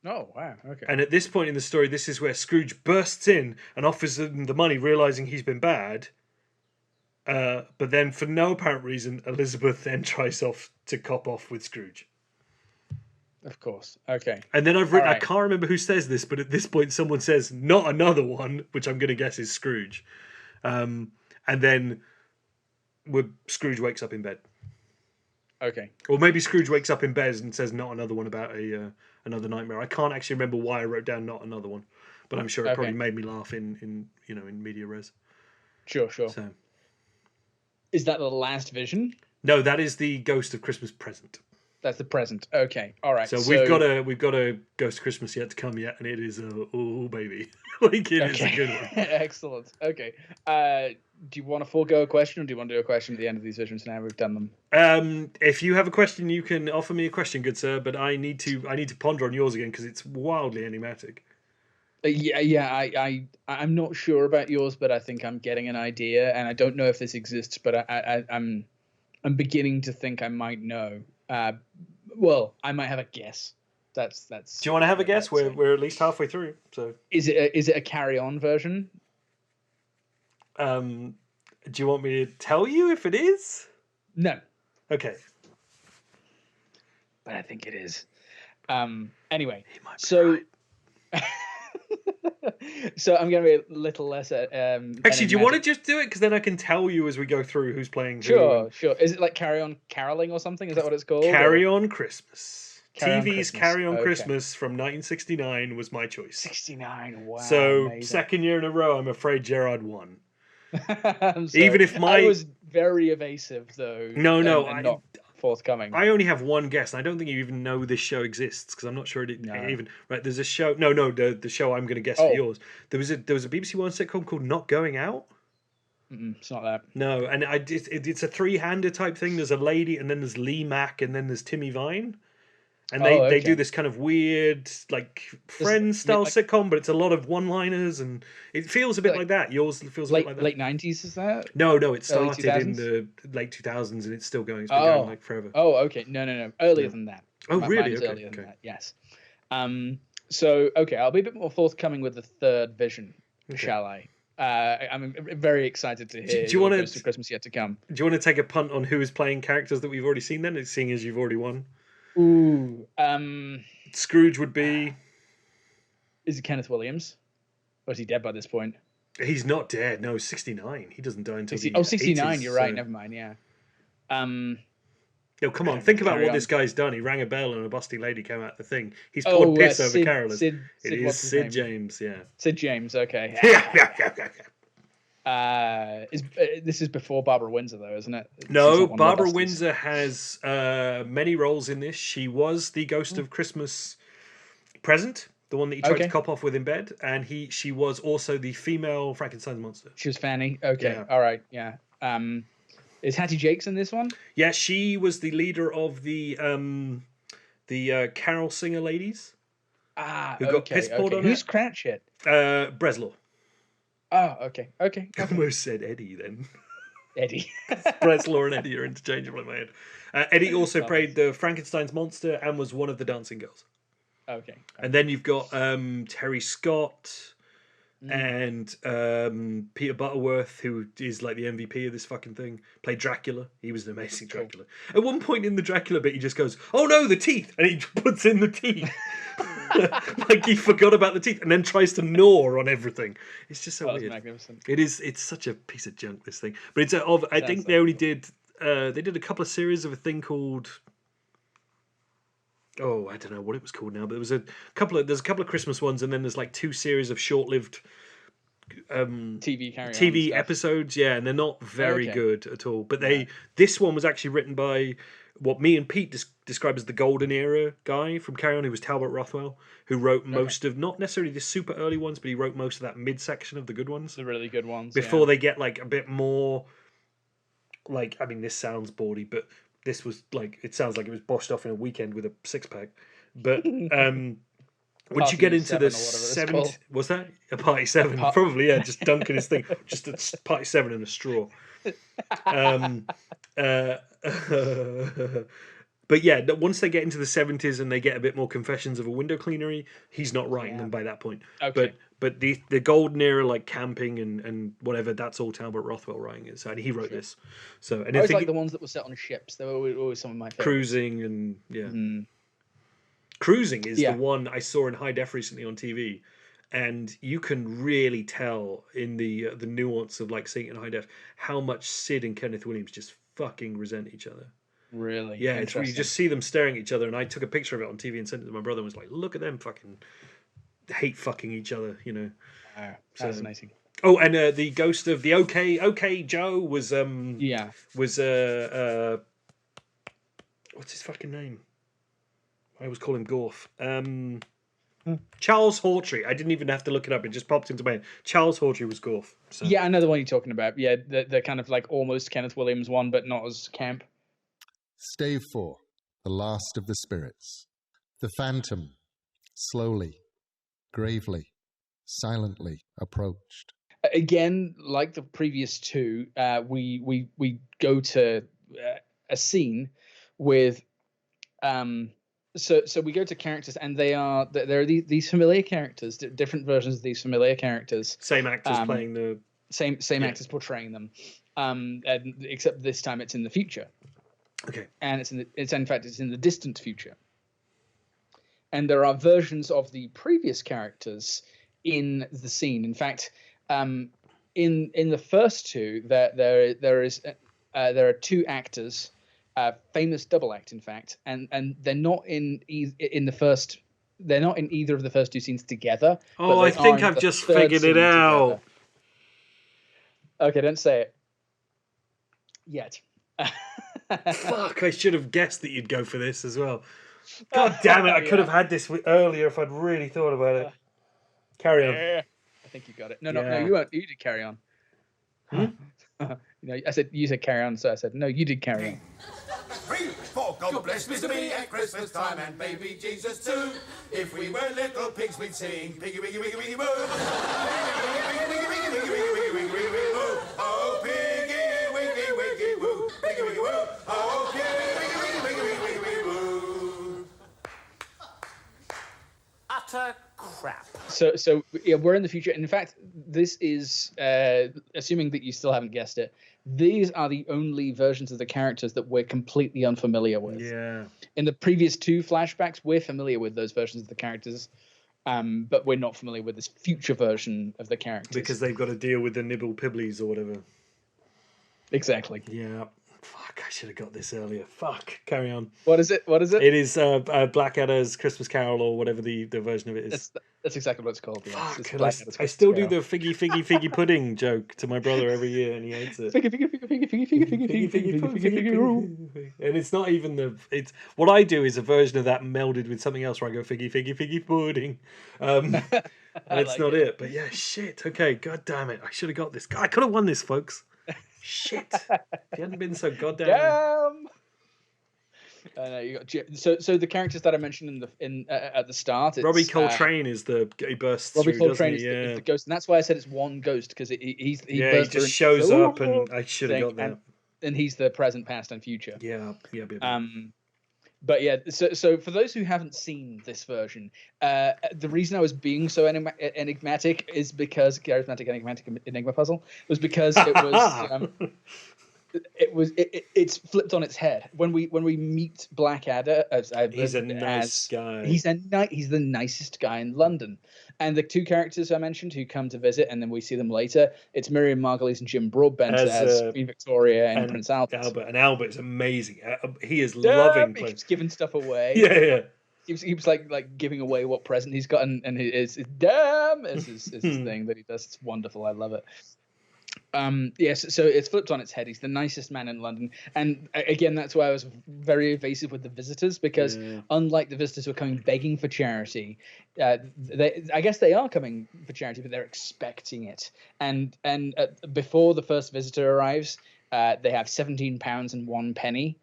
Oh, wow. Okay. And at this point in the story, this is where Scrooge bursts in and offers him the money, realizing he's been bad. But then, for no apparent reason, Elizabeth then tries to cop off with Scrooge. Of course. Okay. And then I've written, I can't remember who says this, but at this point someone says, "Not another one," which I'm going to guess is Scrooge. And then Scrooge wakes up in bed. Okay. Or maybe Scrooge wakes up in bed and says, "Not another one," about another nightmare. I can't actually remember why I wrote down "not another one," but I'm sure it probably made me laugh in media res. Sure. So, is that the last vision? No, that is the Ghost of Christmas Present. That's the present. Okay. All right. So we've got a Ghost of Christmas yet to come yet, and it is oh baby, like it is a good one. Excellent. Okay. Do you want to forego a question, or do you want to do a question at the end of these visions? Now we've done them. If you have a question, you can offer me a question, good sir. But I need to ponder on yours again because it's wildly enigmatic. I'm not sure about yours, but I think I'm getting an idea, and I don't know if this exists, but I'm beginning to think I might know. Well, I might have a guess. That's. Do you want to have a guess? We're at least halfway through. So is it a carry-on version? Do you want me to tell you if it is? No. Okay. But I think it is. Anyway, so. Right. So I'm going to be a little less. Actually, do you want to just do it? Because then I can tell you as we go through who's playing. Sure. Is it like Carry On Caroling or something? Is that what it's called? Carry On Christmas. TV's Carry On okay. Christmas from 1969 was my choice. 69. Wow. So amazing. Second year in a row, I'm afraid Gerard won. Even if I was very evasive though. No, I'm not forthcoming. I only have one guess, and I don't think you even know this show exists because I'm not sure it even. Right, there's a show. No, the show I'm going to guess for yours. There was a BBC One sitcom called Not Going Out. It's not that. No, and it's a three-hander type thing. There's a lady, and then there's Lee Mack, and then there's Timmy Vine. And they do okay. this kind of weird, like, Friends yeah, style like- sitcom, but it's a lot of one-liners, and it feels a bit like that. Yours feels a bit like that. Late 90s, is that? No, it Early started in 2000s? the late 2000s, and it's still going. It's been going like forever. Oh, okay. No. Earlier than that. Oh, really? Mine is Okay, earlier than that. Yes. So okay, I'll be a bit more forthcoming with the third vision, shall I? I'm very excited to hear. Do you want to Christmas Yet to Come? Do you want to take a punt on who is playing characters that we've already seen? Then, seeing as you've already won. Ooh. Scrooge would be. Is it Kenneth Williams? Or is he dead by this point? He's not dead. No, 69. He doesn't die until 69. 80s, You're right. so- Never mind. Yeah. No, come on. Think about Carry what on. this guy's done. He rang a bell and a busty lady came out the thing. He's poured piss over carolers. It is Sid James, yeah. Sid James, okay. This is before Barbara Windsor, though, isn't it? She's No, not one of the Barbara busties. Windsor has many roles in this. She was the Ghost of Christmas Present, the one that he tried to cop off with in bed, and she was also the female Frankenstein's monster. She was Fanny. Okay, Yeah. all right, yeah. Is Hattie Jakes in this one? Yeah, she was the leader of the carol singer ladies. Who got piss poured on Who's her? Cratchit? Breslaw. Oh, okay. I almost said Eddie then. Eddie. Breslaw and Eddie are interchangeable in my head. Eddie also played the Frankenstein's monster and was one of the dancing girls. Okay. And then you've got Terry Scott and Peter Butterworth, who is like the MVP of this fucking thing. Played Dracula. He was an amazing Dracula. At one point in the Dracula bit, he just goes, "Oh no, the teeth!" and he puts in the teeth. Like he forgot about the teeth, and then tries to gnaw on everything. It's just so weird. Magnificent. It's such a piece of junk, this thing. But it's I think they only did they did a couple of series of a thing called. Oh, I don't know what it was called now, but there's a couple of Christmas ones, and then there's like 2 series of short-lived TV episodes, yeah, and they're not very good at all. But this one was actually written by what me and Pete describe as the golden era guy from Carry On, who was Talbot Rothwell, who wrote most of, not necessarily the super early ones, but he wrote most of that mid-section of the good ones. The really good ones. Before they get like a bit more, like, I mean, this sounds bawdy, but this was like, it sounds like it was boshed off in a weekend with a 6-pack. But once you get into the 70s, what's that? A party 7, probably, yeah, just dunking his thing, just a party 7 and a straw. But yeah, once they get into the 70s and they get a bit more Confessions of a Window Cleanery, he's not writing them by that point. Okay. But the golden era, like camping and whatever, that's all Talbot Rothwell writing it. So, and he wrote this. So, and I always like the ones that were set on ships. They were always some of my favorites. Cruising and Cruising is the one I saw in high def recently on TV, and you can really tell in the nuance of like seeing it in high def how much Sid and Kenneth Williams just fucking resent each other. Really? Yeah, it's you just see them staring at each other, and I took a picture of it on TV and sent it to my brother and was like, "Look at them fucking hate fucking each other," you know. Wow, fascinating. Oh, and the ghost of the OK Joe was what's his fucking name? I always call him Gorf. Charles Hawtrey. I didn't even have to look it up. It just popped into my head. Charles Hawtrey was Gorf. So. Yeah, I know the one you're talking about. Yeah, the kind of like almost Kenneth Williams one, but not as camp. Stave 4, the last of the spirits. The phantom, slowly, gravely, silently approached. Again, like the previous 2, we go to a scene with so we go to characters, and there are these familiar characters, different versions of these familiar characters. Same actors playing the same actors portraying them, and except this time it's in the future. Okay. And it's in fact in the distant future. And there are versions of the previous characters in the scene. In fact, in the first 2, there are 2 actors, famous double act, in fact, and they're not in the first. They're not in either of the first 2 scenes together. Oh, I think I've just figured it out. Together. Okay, don't say it yet. Fuck! I should have guessed that you'd go for this as well. God damn it! I could have had this earlier if I'd really thought about it. Carry on. I think you got it. No, you weren't. You did carry on. I said you said carry on, so I said no. You did carry on. For God bless Mr. B at Christmas time and baby Jesus too. If we were little pigs, we'd sing piggy, wiggy, wiggy, wiggy, woo. Piggy, wiggy, wiggy, wiggy, wiggy, wiggy, wiggy, wiggy, wiggy, woo. Oh, piggy, wiggy, wiggy, woo. Piggy, wiggy, woo. Oh, piggy, wiggy, wiggy, wiggy, wiggy, woo. Utter crap. So yeah, we're in the future. And in fact, this is assuming that you still haven't guessed it. These are the only versions of the characters that we're completely unfamiliar with. Yeah. In the previous 2 flashbacks, we're familiar with those versions of the characters, but we're not familiar with this future version of the characters Because they've got to deal with the nibble pibblies or whatever. Exactly. Yeah. Fuck, I should have got this earlier. Fuck, carry on. What is it? It is Blackadder's Christmas Carol or whatever the version of it is. That's exactly what it's called. Yes. Fuck, It's and Blackadder's I still Christmas do the figgy pudding joke to my brother every year, and he hates it. And it's not even it's what I do is a version of that melded with something else where I go figgy pudding. And it's not it. But yeah, shit. Okay, god damn it. I should have got this. I could have won this, folks. Shit. If you hadn't been so goddamn. Damn. You got so the characters that I mentioned at the start. It's, Robbie Coltrane is he bursts Robbie through, Coltrane doesn't he? is the ghost, and that's why I said it's one ghost because he he just shows up, and I should have got that. And he's the present, past, and future. Yeah. But yeah, so for those who haven't seen this version, the reason I was being so enigmatic is because charismatic enigma puzzle was because it's flipped on its head when we meet Blackadder he's a nice guy. He's the nicest guy in London. And the 2 characters I mentioned who come to visit, and then we see them later, it's Miriam Margolyes and Jim Broadbent as Queen Victoria and Prince Albert. And Albert is amazing. He is loving. He keeps giving stuff away. Yeah. He keeps like giving away what present he's got, and his damn is his thing that he does. It's wonderful. I love it. Yes, so it's flipped on its head. He's the nicest man in London, and again, that's why I was very evasive with the visitors, because unlike the visitors who are coming begging for charity, I guess they are coming for charity, but they're expecting it. And before the first visitor arrives, they have £17 and 1 penny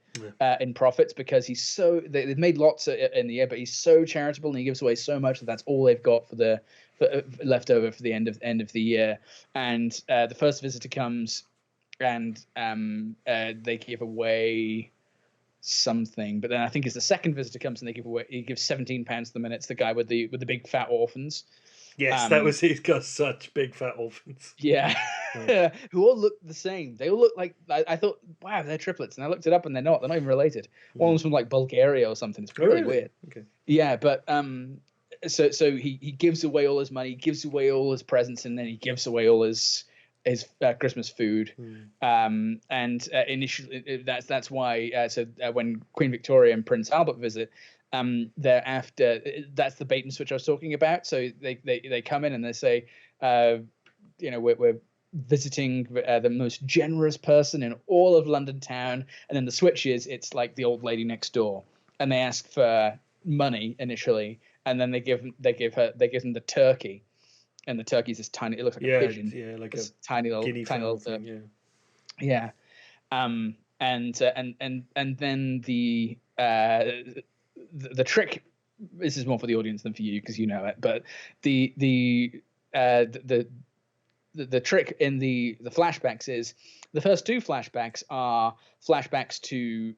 in profits, because they've made lots in the year, but he's so charitable and he gives away so much that that's all they've got for left over for the end of the year. And the first visitor comes, and they give away something, but then I think it's the second visitor comes and he gives £17 to the minute. It's the guy with the big fat orphans. Yes, he's got such big fat orphans. Yeah. Who all look the same. They all look like, I thought, wow, they're triplets, and I looked it up and they're not even related. One of them's from like Bulgaria or something. It's really weird. Okay. Yeah, but so he gives away all his money, gives away all his presents, and then he gives away all his Christmas food. And initially that's why when Queen Victoria and Prince Albert visit, they're after, that's the bait and switch I was talking about. So they come in and they say, we're visiting the most generous person in all of London town, and then the switch is it's like the old lady next door, and they ask for money initially, and then they give them the turkey, and the turkey's this tiny, it looks like a pigeon, like a tiny little thing, and then the trick, this is more for the audience than for you because you know it, but the trick in the flashbacks is the first 2 flashbacks are flashbacks to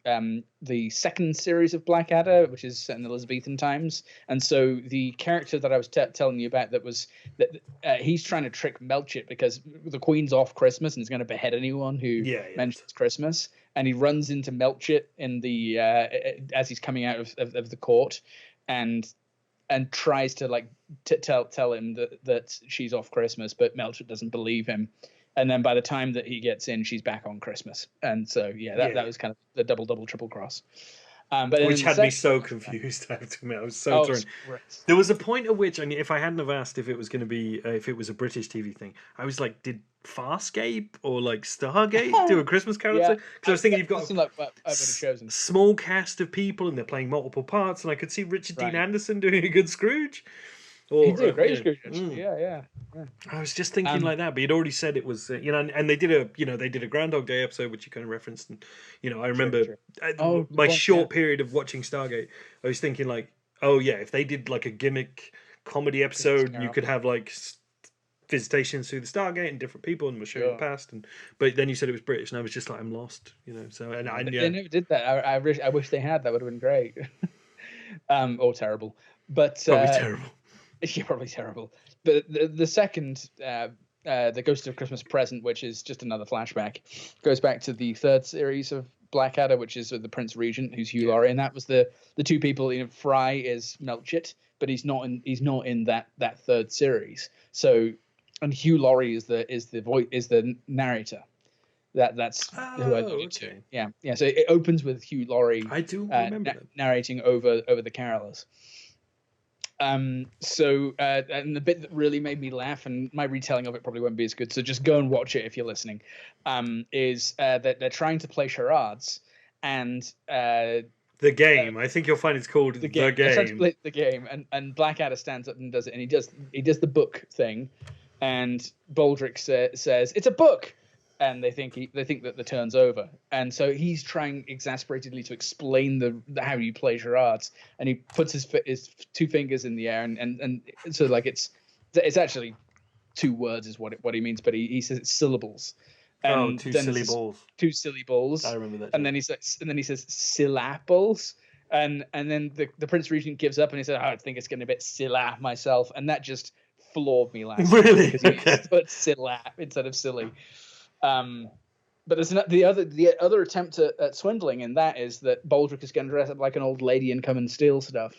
the second series of Blackadder, which is set in Elizabethan times. And so the character that I was telling you about he's trying to trick Melchett because the Queen's off Christmas and is going to behead anyone who mentions Christmas. And he runs into Melchett in the as he's coming out of the court, and tries to tell him that she's off Christmas, but Melchett doesn't believe him. And then by the time that he gets in, she's back on Christmas. And so that was kind of the double triple cross. Which had me so confused. I have to admit, I was so thrown. There was a point at which, if I hadn't have asked if it was going to be if it was a British TV thing, I was like, did Farscape or like Stargate do a Christmas Carol? Because I was thinking you've got a small cast of people and they're playing multiple parts, and I could see Richard Dean Anderson doing a good Scrooge. Or, He did a great yeah. Scrooge, actually. Yeah. I was just thinking like that, but he'd already said it was, and they did a Groundhog Day episode, which you kind of referenced, and I remember True. Oh, good my point, short period of watching Stargate, I was thinking like, oh yeah, if they did like a gimmick comedy episode, you could have like visitations through the Stargate and different people, and we'll show you the past, but then you said it was British, and I was just like, I'm lost, So They never did that. I wish they had. That would have been great. Or terrible, but probably terrible. Yeah, probably terrible. But the second, the Ghost of Christmas Present, which is just another flashback, goes back to the third series of Blackadder, which is the Prince Regent, who's Hugh Laurie, and that was the two people. Fry is Melchett, but he's not in that third series. So, and Hugh Laurie is the narrator. That's who I alluded to. Yeah. So it opens with Hugh Laurie. I do remember narrating over the carolers. So and the bit that really made me laugh, and my retelling of it probably won't be as good, so just go and watch it if you're listening, is that they're trying to play charades, and the game. I think you'll find it's called the game. They're trying to play the game, and Blackadder stands up and does it, and he does the book thing, and Baldric says it's a book. And they think that the turn's over, and so he's trying exasperatedly to explain the how you play charades, and he puts his two fingers in the air, and so like it's actually two words is what he means, but he says it's syllables. And two silly balls. Two silly balls. I remember that. And then he says syllables, and then the Prince Regent gives up, and he said, I think it's getting a bit silla myself, and that just floored me last week. Really? Because he put silla instead of silly. But there's the other attempt at swindling, and that is that Baldric is going to dress up like an old lady and come and steal stuff.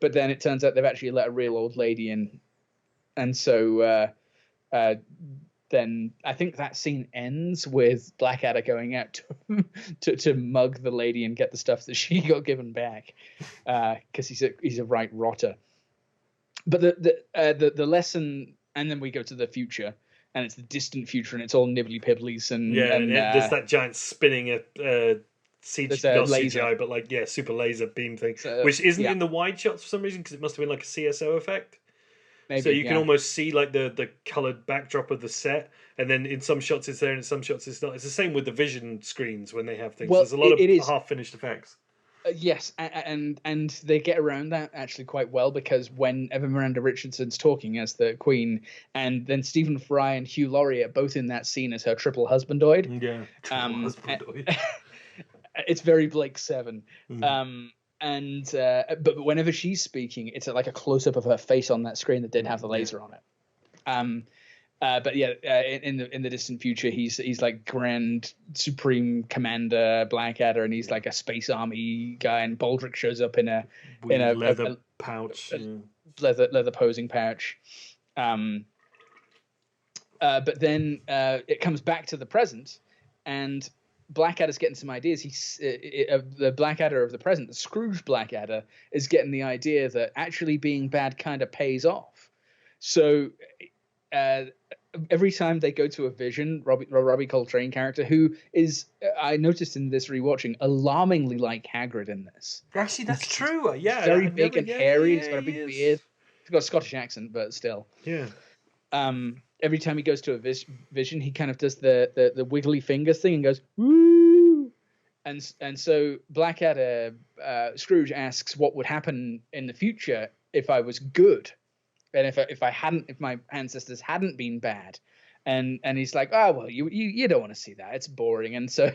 But then it turns out they've actually let a real old lady in, and so then I think that scene ends with Blackadder going out to mug the lady and get the stuff that she got given back, because he's a right rotter. But the lesson, and then we go to the future. And it's the distant future, and it's all nibbly pibblies, and there's that giant spinning not laser. CGI, but super laser beam thing, which isn't in the wide shots for some reason, because it must have been like a CSO effect. Maybe, so you can almost see like the coloured backdrop of the set, and then in some shots it's there, and in some shots it's not. It's the same with the vision screens when they have things. There's a lot of half finished effects. Yes, and they get around that actually quite well, because whenever Miranda Richardson's talking as the Queen, and then Stephen Fry and Hugh Laurie are both in that scene as her triple husbandoid. Yeah, husbandoid. It's very Blake Seven. Mm. But whenever she's speaking, it's like a close up of her face on that screen that did have the laser on it. But yeah, in the distant future, he's like Grand Supreme Commander Blackadder, and he's like a space army guy. And Baldric shows up in a leather pouch, leather posing pouch. But then it comes back to the present, and Blackadder's getting some ideas. The Blackadder of the present, the Scrooge Blackadder, is getting the idea that actually being bad kind of pays off. So. Every time they go to a vision, Robbie Coltrane character, who is, I noticed in this rewatching, alarmingly like Hagrid in this. Actually, that's true. Yeah, he's very big and hairy. He's got a big beard. He's got a Scottish accent, but still. Yeah. Every time he goes to a vision, he kind of does the wiggly finger thing and goes woo. And so Blackadder, Scrooge asks what would happen in the future if I was good. And if my ancestors hadn't been bad, and he's like, oh well, you don't want to see that, it's boring. And so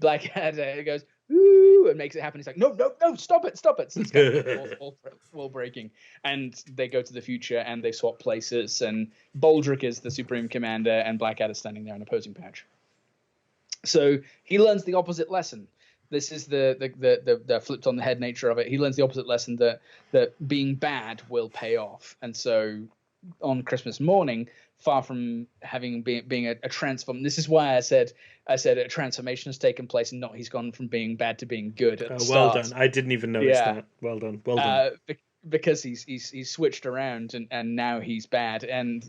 Blackadder goes ooh and makes it happen. He's like, no, stop it. So it's kind of wall breaking. And they go to the future and they swap places. And Baldric is the Supreme Commander, and Blackadder's standing there in a posing pouch. So he learns the opposite lesson. This is the flipped on the head nature of it. He learns the opposite lesson, that being bad will pay off. And so on Christmas morning, far from being a transform, this is why I said a transformation has taken place, and not he's gone from being bad to being good at the well start. done. I didn't even notice that. Well done. Because he's switched around, and now he's bad. And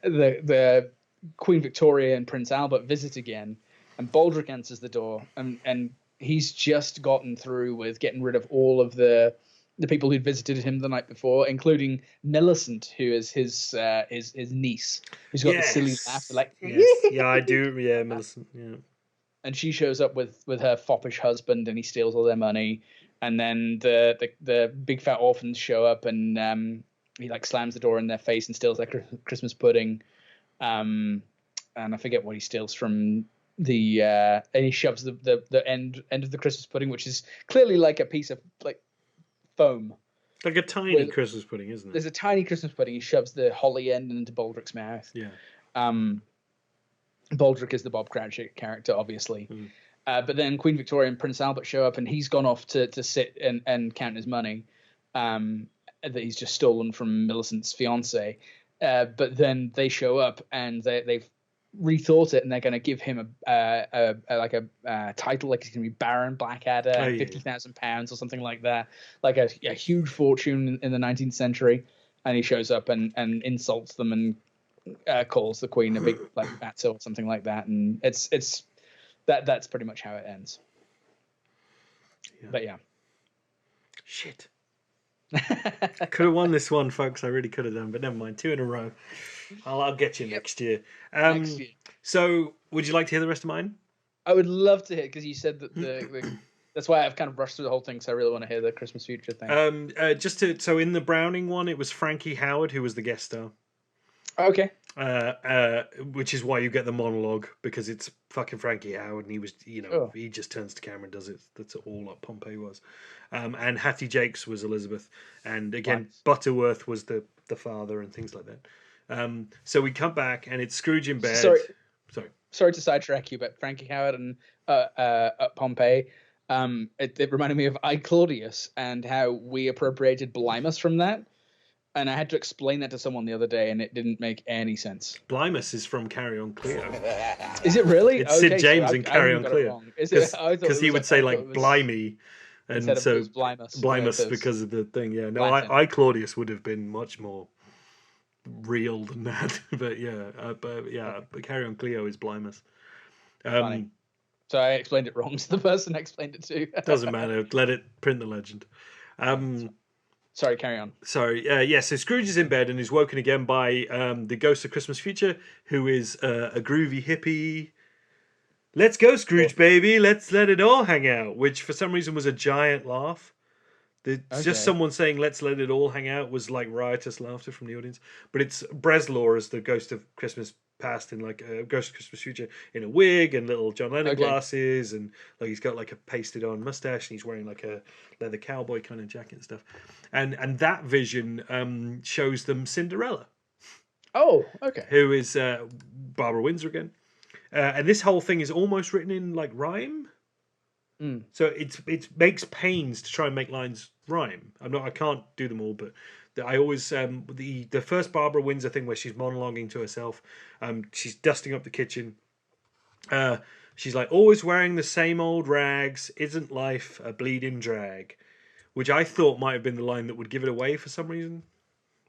the Queen Victoria and Prince Albert visit again, and Baldric answers the door, and he's just gotten through with getting rid of all of the the people who'd visited him the night before, including Millicent, who is his niece, who's got the silly laugh, like yes, yeah, I do, yeah, Millicent, yeah. And she shows up with her foppish husband, and he steals all their money. And then the big fat orphans show up, and he like slams the door in their face and steals their Christmas pudding. And I forget what he steals from the and he shoves the end of the Christmas pudding, which is clearly like a piece of like foam, like a tiny Christmas pudding, isn't it? There's a tiny Christmas pudding. He shoves the holly end into Baldric's mouth. Yeah. Baldric is the Bob Cratchit character, obviously. But then Queen Victoria and Prince Albert show up, and he's gone off to sit and count his money that he's just stolen from Millicent's fiance. But then they show up, and they've rethought it, and they're going to give him a title, like he's going to be Baron Blackadder, £50,000 or something like that, like a huge fortune in the 19th century. And he shows up and insults them and calls the Queen a big like fatso or something like that, and that's pretty much how it ends. Yeah. But yeah, shit. I could have won this one, folks. I really could have done, but never mind. 2 in a row. I'll get you next year. Next year. So, would you like to hear the rest of mine? I would love to hear, because you said that that's why I've kind of rushed through the whole thing, because I really want to hear the Christmas Future thing. So in the Browning one, it was Frankie Howard who was the guest star. Okay. Which is why you get the monologue, because it's fucking Frankie Howard, and he was, he just turns to camera and does it. That's all that Pompeii was. And Hattie Jakes was Elizabeth, and again Butterworth was the father and things like that. So we come back, and it's Scrooge in bed. Sorry to sidetrack you, but Frankie Howard and Pompeii. It reminded me of I, Claudius, and how we appropriated Blimus from that. And I had to explain that to someone the other day, and it didn't make any sense. Blimus is from Carry On Cleo. Is it really? It's Sid James in Carry On Cleo. Because he would say like blimey, and so Blimus because of the thing. Yeah, no, I Claudius would have been much more real than that. But Carry On Cleo is Blimus. Funny. So I explained it wrong to the person I explained it to. Doesn't matter. Let it print the legend. Sorry, carry on. Sorry. So Scrooge is in bed and is woken again by the ghost of Christmas Future, who is a groovy hippie. Let's go, Scrooge, baby. Let's let it all hang out, which for some reason was a giant laugh. Just someone saying "Let's let it all hang out" was like riotous laughter from the audience. But it's Breslaw as the ghost of Christmas Past in like a Ghost of Christmas Future in a wig and little John Lennon glasses, and like he's got like a pasted on mustache, and he's wearing like a leather cowboy kind of jacket and stuff. And that vision shows them Cinderella. Oh, okay. Who is Barbara Windsor again. And this whole thing is almost written in like rhyme. So it makes pains to try and make lines rhyme. I can't do them all, but I always the first Barbara Windsor thing where she's monologuing to herself. She's dusting up the kitchen. She's like, always wearing the same old rags. Isn't life a bleeding drag? Which I thought might have been the line that would give it away for some reason.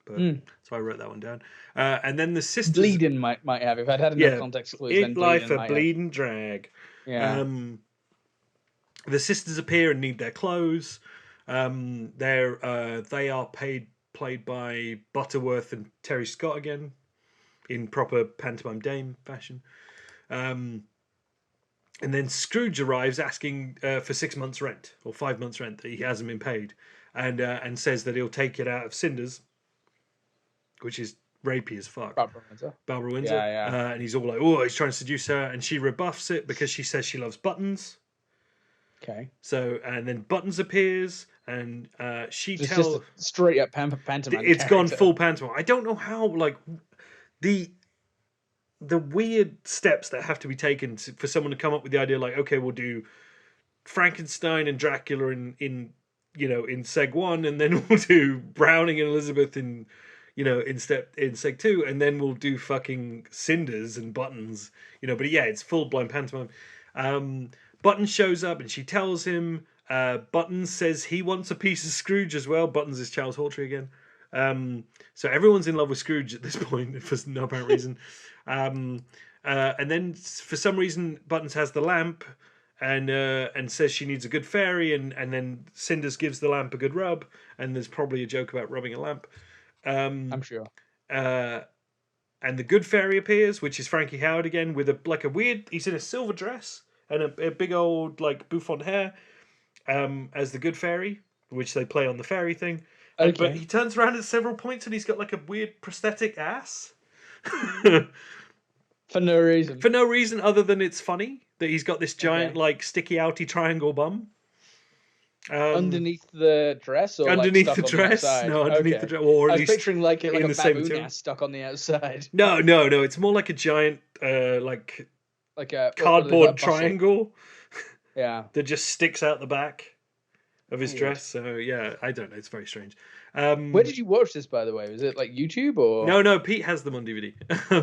But so I wrote that one down. And then the sisters bleeding might have. If I'd had enough context clues, then life a bleeding drag. Yeah. The sisters appear and need their clothes. They are played by Butterworth and Terry Scott again, in proper pantomime dame fashion. And then Scrooge arrives asking for 6 months' rent or 5 months' rent that he hasn't been paid, and says that he'll take it out of Cinders, which is rapey as fuck. Barbara Windsor. Yeah. And he's all like, oh, he's trying to seduce her, and she rebuffs it because she says she loves Buttons. Okay. So, and then Buttons appears, and she tells... Just a straight up pantomime. It's gone full pantomime. I don't know how, like, the weird steps that have to be taken for someone to come up with the idea, like, okay, we'll do Frankenstein and Dracula in Seg 1, and then we'll do Browning and Elizabeth in Seg 2, and then we'll do fucking Cinders and Buttons, but yeah, it's full-blown pantomime. Buttons shows up and she tells him, Buttons says he wants a piece of Scrooge as well. Buttons is Charles Hawtrey again. So everyone's in love with Scrooge at this point for no apparent reason. And then for some reason, Buttons has the lamp, and says she needs a good fairy, and then Cinders gives the lamp a good rub, and there's probably a joke about rubbing a lamp. I'm sure. And the good fairy appears, which is Frankie Howard again, with a weird. He's in a silver dress and a big old like bouffant hair, as the good fairy, which they play on the fairy thing. Okay. But he turns around at several points and he's got like a weird prosthetic ass. For no reason. For no reason other than it's funny that he's got this giant like sticky outy triangle bum. Underneath the dress, or underneath like the stuck dress? on the outside? No, underneath Okay. the dress, or at I was least picturing like a in the same baboon material. ass stuck on the outside. No. It's more like a giant like Like a cardboard bustle. triangle. Yeah. That just sticks out the back of his Weird. dress. So yeah, I don't know. It's very strange. Where did you watch this, by the way? Was it like YouTube or? No. Pete has them on DVD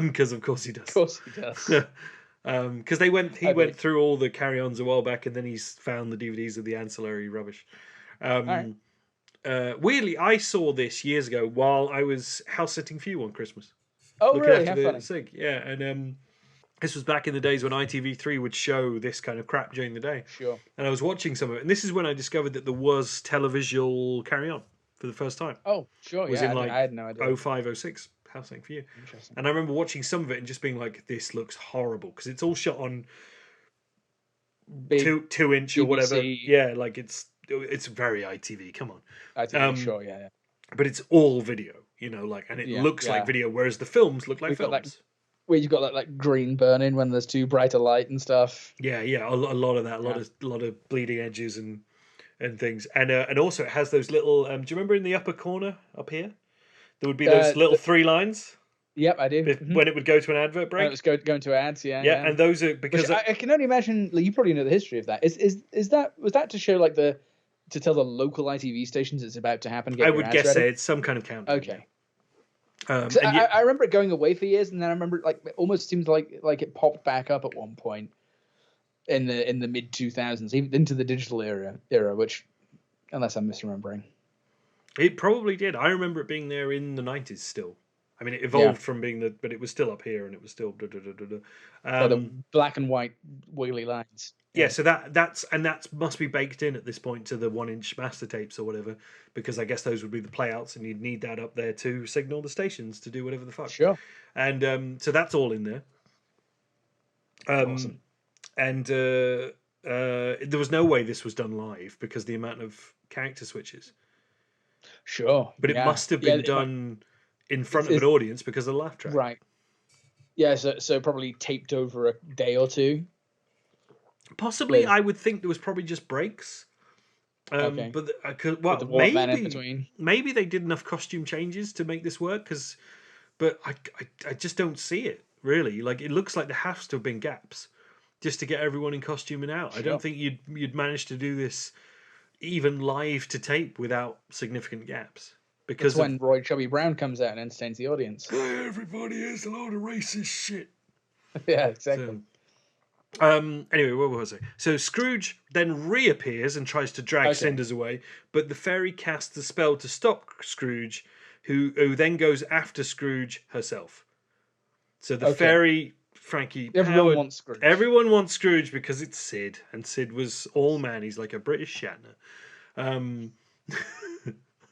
because of course he does. Of course he does. Because he went through all the carry-ons a while back, and then he's found the DVDs of the ancillary rubbish. Right. Weirdly, I saw this years ago while I was house sitting for you on Christmas. Oh, looking really? How after funny. the SIG. Yeah, and this was back in the days when ITV3 would show this kind of crap during the day. Sure. And I was watching some of it, and this is when I discovered that there was televisual carry-on for the first time. Oh, sure. It was Yeah, in like I had no idea. 05, 06, house sitting for you. Interesting. And I remember watching some of it and just being like, this looks horrible, because it's all shot on Big 2-inch or whatever. BBC. Yeah, like it's very ITV. Come on. Sure, yeah. But it's all video, like, and it looks like video, whereas the films look like We've got films. Where you've got that like green burning when there's too bright a light and stuff. Yeah, a lot of that, a lot of bleeding edges and things, and also it has those little. Do you remember in the upper corner up here, there would be those little 3 lines? Yep, I do. When it would go to an advert break. When it was going to ads, yeah. Yeah, and those are because I can only imagine. Like, you probably know the history of that. Was that to show like to tell the local ITV stations it's about to happen? I would guess it's some kind of countdown. Okay. I remember it going away for years, and then I remember like it almost seems like it popped back up at one point in the mid 2000s, even into the digital era, which, unless I'm misremembering, it probably did. I remember it being there in the 90s still. I mean, it evolved from being but it was still up here, and it was still the black and white wiggly lines. Yeah, so that must be baked in at this point to the 1-inch master tapes or whatever, because I guess those would be the playouts, and you'd need that up there to signal the stations to do whatever the fuck. Sure. And so that's all in there. Awesome. And there was no way this was done live because the amount of character switches. Sure. But it must have been done in front of an audience because of the laugh track. Right. Yeah, so probably taped over a day or two. Possibly, I would think there was probably just breaks. Okay. But maybe they did enough costume changes to make this work. But I just don't see it really. Like, it looks like there has to have been gaps just to get everyone in costume and out. Sure. I don't think you'd manage to do this even live to tape without significant gaps. Because that's when Roy Chubby Brown comes out and entertains the audience. Hey, everybody is a load of racist shit. Yeah, exactly. Anyway, what was I? So Scrooge then reappears and tries to drag Cinders away, but the fairy casts a spell to stop Scrooge, who then goes after Scrooge herself. So the fairy, Frankie, everyone wants Scrooge. Everyone wants Scrooge because it's Sid, and Sid was all man. He's like a British Shatner.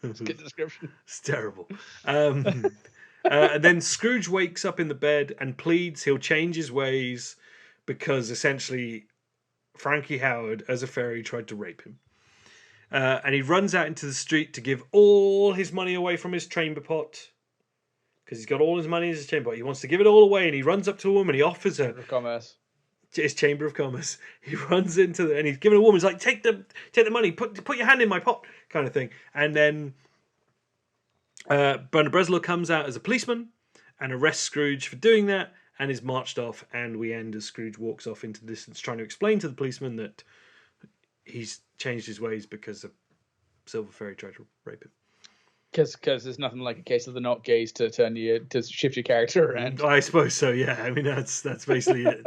It's a good description. It's terrible. And then Scrooge wakes up in the bed and pleads he'll change his ways because essentially Frankie Howard, as a fairy, tried to rape him. And he runs out into the street to give all his money away from his chamber pot because he's got all his money in his chamber pot. He wants to give it all away, and he runs up to a woman. He offers her his Chamber of Commerce. He runs into and he's giving a woman. He's like, take the money, put your hand in my pot, kind of thing. And then Bernard Breslau comes out as a policeman and arrests Scrooge for doing that, and is marched off. And we end as Scrooge walks off into the distance, trying to explain to the policeman that he's changed his ways because a silver fairy tried to rape him. Because there's nothing like a case of the not gays to shift your character around. I suppose so. Yeah, I mean that's basically it.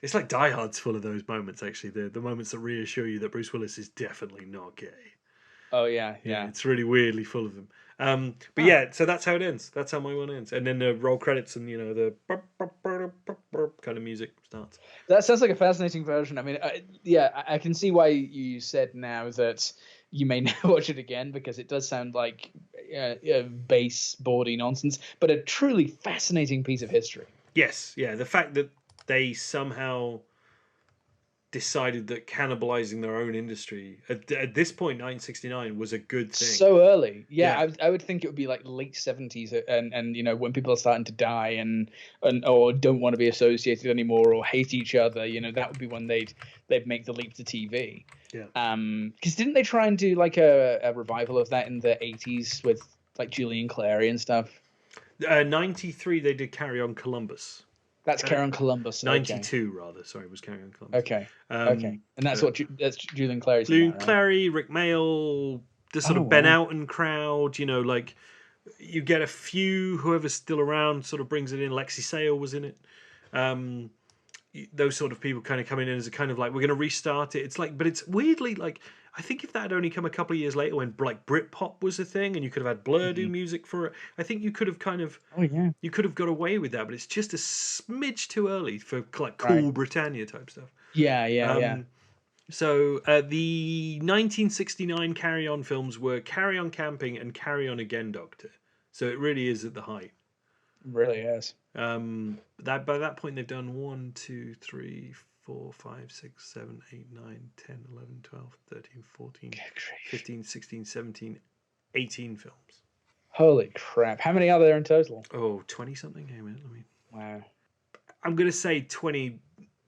It's like Die Hard's full of those moments. Actually, the moments that reassure you that Bruce Willis is definitely not gay. Oh yeah. It's really weirdly full of them. But yeah, so that's how it ends. That's how my one ends. And then the roll credits and the kind of music starts. That sounds like a fascinating version. I mean, I can see why you said now that you may never watch it again, because it does sound like baseboardy nonsense, but a truly fascinating piece of history. Yes, yeah. The fact that they somehow decided that cannibalizing their own industry at this point, 1969, was a good thing. So early, I would think it would be like late 70s, and when people are starting to die and or don't want to be associated anymore or hate each other, that would be when they'd make the leap to TV. Yeah. Because didn't they try and do like a revival of that in the 80s with like Julian Clary and stuff? 93 they did Carry On Columbus. That's Carry On Columbus. 92 rather. Sorry, was Carry On Columbus. Okay. Okay. And that's that's Julian Clary's. Julian Clary, Rick Mayall, the sort of Ben Outen crowd. Like you get a few, whoever's still around sort of brings it in. Lexi Sale was in it. Those sort of people kind of come in as a kind of like, we're going to restart it. It's like, but it's weirdly like, I think if that had only come a couple of years later when like Britpop was a thing and you could have had Blur do music for it, I think you could have kind of, you could have got away with that. But it's just a smidge too early for like cool Britannia type stuff. Yeah. So the 1969 Carry On films were Carry On Camping and Carry On Again, Doctor. So it really is at the height. Really is. That by that point they've done 1, 2, 3, 4, 5, 6, 7, 8, 9, 10, 11, 12, 13, 14, 15, 16, 17, 18 films. Holy crap. How many are there in total? Oh, 20 something. Hey, man. Wow. I'm going to say 20,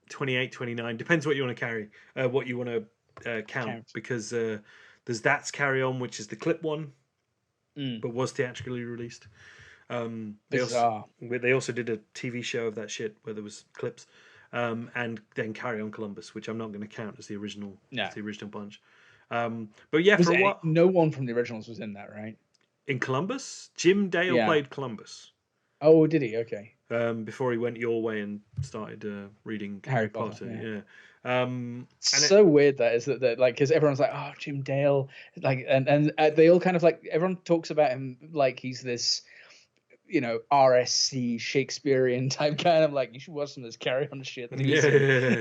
28, 29. Depends what you want to carry, what you want to count. Because there's That's Carry On, which is the clip one, but was theatrically released. They also did a TV show of that shit where there was clips, and then Carry On Columbus, which I'm not going to count as the original, the original bunch. But yeah, for a while, no one from the originals was in that, right? In Columbus, Jim Dale played Columbus. Oh, did he? Okay. Before he went your way and started reading Harry Potter. So weird that is that like, because everyone's like, oh, Jim Dale, like, and they all kind of like, everyone talks about him like he's this, RSC Shakespearean type kind of like, you should watch some of this Carry On shit. That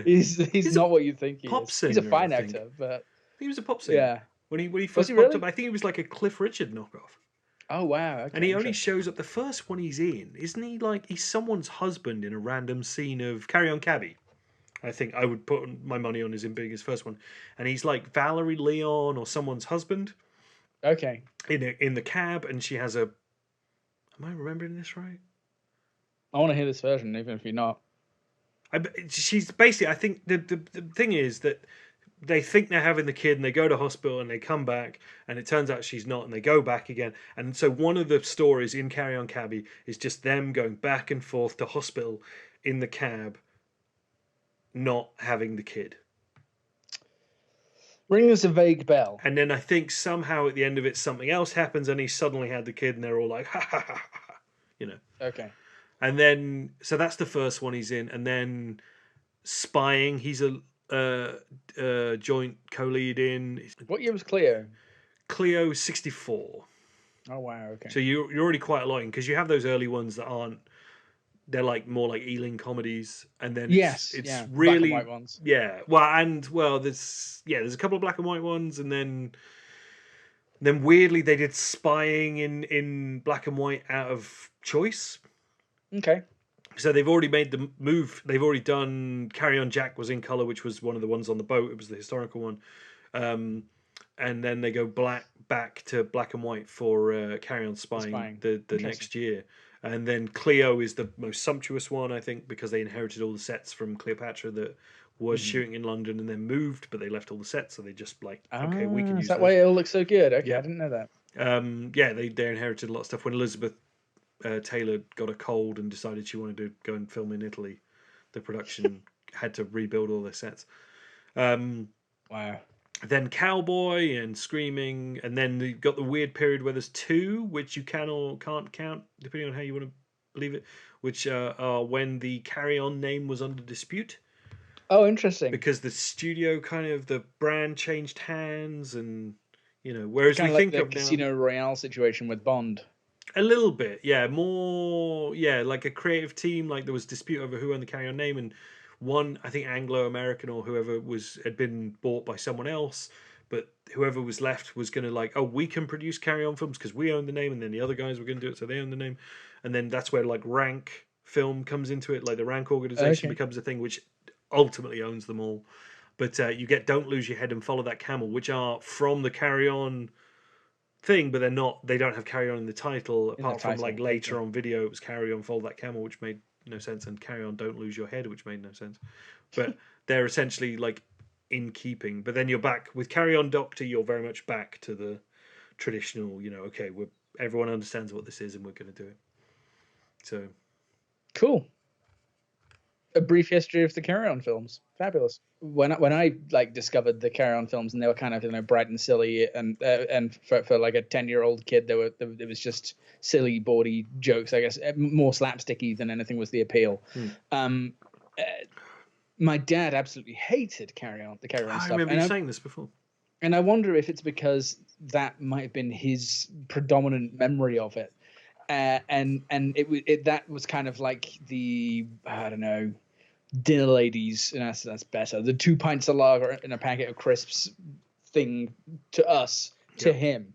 he's not what you think he is. He's a fine actor, but he was a pop singer. Yeah. When he first popped up, I think he was like a Cliff Richard knockoff. Oh wow! Okay, and he only shows up the first one he's in, isn't he? Like he's someone's husband in a random scene of Carry On Cabby. I think I would put my money on him being his first one, and he's like Valerie Leon or someone's husband. Okay. In the cab, and she has a. Am I remembering this right? I want to hear this version, even if you're not. She's basically. I think the thing is that. They think they're having the kid and they go to hospital and they come back and it turns out she's not and they go back again. And so one of the stories in Carry On Cabby is just them going back and forth to hospital in the cab, not having the kid. Ring us a vague bell. And then I think somehow at the end of it, something else happens and he suddenly had the kid and they're all like, ha ha ha ha, Okay. And then, so that's the first one he's in. And then Spying, he's a joint co-lead in. What year was Cleo? Cleo 64. Oh wow, okay. So you're already quite a lot in, because you have those early ones that aren't. They're like more like Ealing comedies, and then it's really black and white ones. Yeah, there's a couple of black and white ones, and then weirdly they did Spying in black and white out of choice. Okay. So they've already made the move. They've already done Carry On Jack was in colour, which was one of the ones on the boat. It was the historical one. And then they go back to black and white for Carry On Spying. the next year. And then Cleo is the most sumptuous one, I think, because they inherited all the sets from Cleopatra that was shooting in London and then moved, but they left all the sets, so they just we can use is that why it all looks so good? Okay, I didn't know that. They inherited a lot of stuff. When Elizabeth Taylor got a cold and decided she wanted to go and film in Italy, the production had to rebuild all their sets. Wow. Then Cowboy and Screaming, and then you've got the weird period where there's two, which you can or can't count, depending on how you want to believe it, which are when the Carry On name was under dispute. Oh, interesting. Because the studio the brand changed hands, and You know, whereas Kind we of like think the of now Casino Royale situation with Bond. a little bit, yeah, more, yeah, like a creative team. Like there was dispute over who owned the Carry On name, and one, I think Anglo American or whoever had been bought by someone else, but whoever was left was going to like, oh, we can produce Carry On films because we own the name, and then the other guys were going to do it, so they own the name, and then that's where like Rank Film comes into it, like the Rank organization Okay. becomes a thing which ultimately owns them all. But you get Don't Lose Your Head and Follow That Camel, which are from the Carry On thing, but they're not. They don't have Carry On in the title. In the Apart from like title, later okay. on video, it was Carry On, Follow That Camel, which made no sense, and Carry On, Don't Lose Your Head, which made no sense. But they're essentially like in keeping. But then you're back with Carry On Doctor. You're very much back to the traditional. You know, okay, everyone understands what this is, and we're going to do it. So Cool. A brief history of the Carry On films. Fabulous. When I like discovered the Carry On films, and they were kind of, you know, bright and silly, and for like a 10-year-old kid, it was just silly, bawdy jokes. I guess more slapsticky than anything was the appeal. My dad absolutely hated the Carry On I stuff. remember you saying this before. And I wonder if it's because that might have been his predominant memory of it. And that was kind of like the, I don't know, dinner ladies, and that's better. The 2 pints of lager and a packet of crisps thing to us, to him.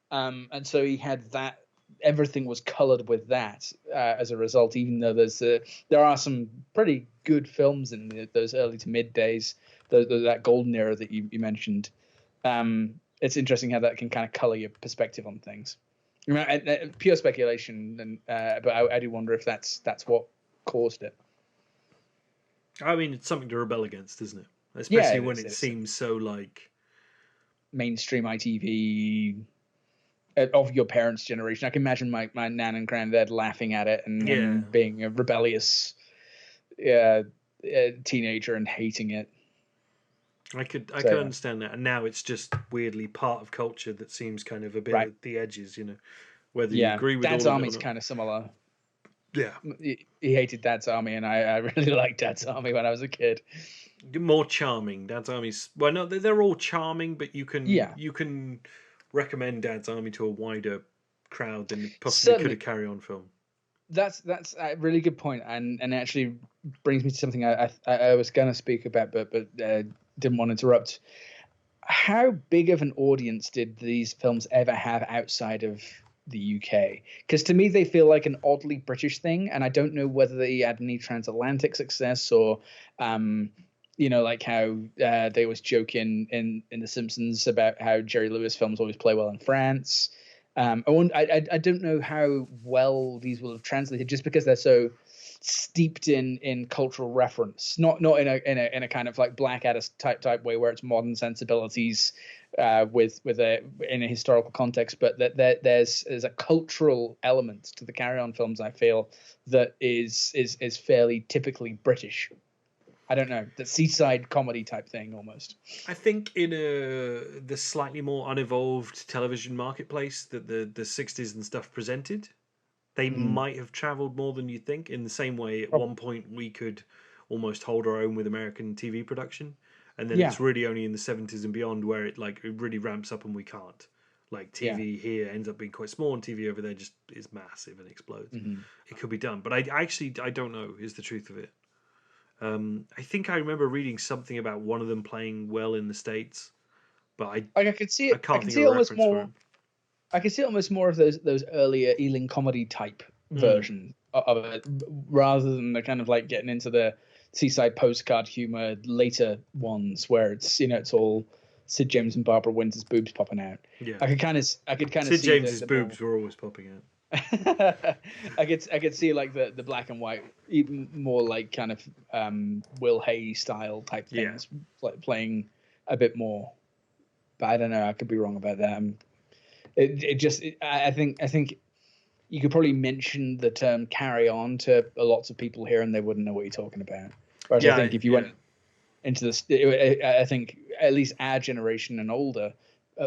And so he had that. Everything was colored with that as a result, even though there are some pretty good films in those early to mid days, that golden era that you mentioned. It's interesting how that can kind of color your perspective on things. You know, pure speculation, but I do wonder if that's what caused it. I mean, it's something to rebel against, isn't it? Especially when it is. seems so like Mainstream ITV of your parents' generation. I can imagine my nan and granddad laughing at it and being a rebellious teenager and hating it. I could understand that, and now it's just weirdly part of culture that seems kind of a bit at the edges, you know. Whether you agree with Dad's all of Army's it or not. kind of similar. Yeah, he hated Dad's Army, and I really liked Dad's Army when I was a kid. more charming. Dad's Army's, well, no, they're all charming, but you can recommend Dad's Army to a wider crowd than possibly could a Carry On film. That's a really good point, and it actually brings me to something I was going to speak about, but didn't want to interrupt. How big of an audience did these films ever have outside of the UK? Because to me, they feel like an oddly British thing, and I don't know whether they had any transatlantic success or, you know, like how they always joke in The Simpsons about how Jerry Lewis films always play well in France. I don't know how well these will have translated, just because they're so steeped in cultural reference, not in a kind of like Blackadder type way where it's modern sensibilities in a historical context, but that there's a cultural element to the Carry On films, I feel, that is fairly typically British. I don't know, the seaside comedy type thing almost. I think in the slightly more unevolved television marketplace that the 60s and stuff presented, they might have travelled more than you think. In the same way, at one point we could almost hold our own with American TV production, and then it's really only in the 70s and beyond where it really ramps up and we can't. Like TV here ends up being quite small, and TV over there just is massive and explodes. It could be done, but I don't know is the truth of it. I think I remember reading something about one of them playing well in the States, but I could see it. I can see almost more. I can see almost more of those earlier Ealing comedy type version of it, rather than the kind of like getting into the seaside postcard humor later ones where it's all Sid James and Barbara Winter's boobs popping out. Yeah, I could kind of Sid see James's boobs were always popping out. I could see like the black and white, even more like kind of Will Hay style type things, playing a bit more. But I don't know. I could be wrong about that. I think you could probably mention the term Carry On to lots of people here, and they wouldn't know what you're talking about. Whereas I think if you went into this, I think at least our generation and older,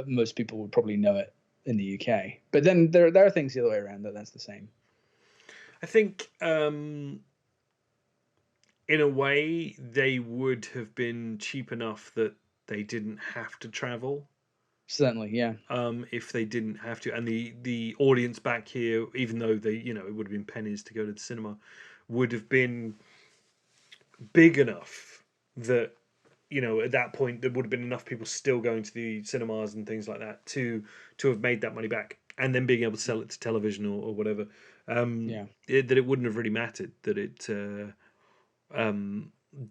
most people would probably know it in the UK. But then there are things the other way around that's the same. I think in a way they would have been cheap enough that they didn't have to travel. Certainly, yeah. If they didn't have to, and the audience back here, even though they, it would have been pennies to go to the cinema, would have been big enough that at that point there would have been enough people still going to the cinemas and things like that to have made that money back, and then being able to sell it to television or whatever. Yeah. That it wouldn't have really mattered that it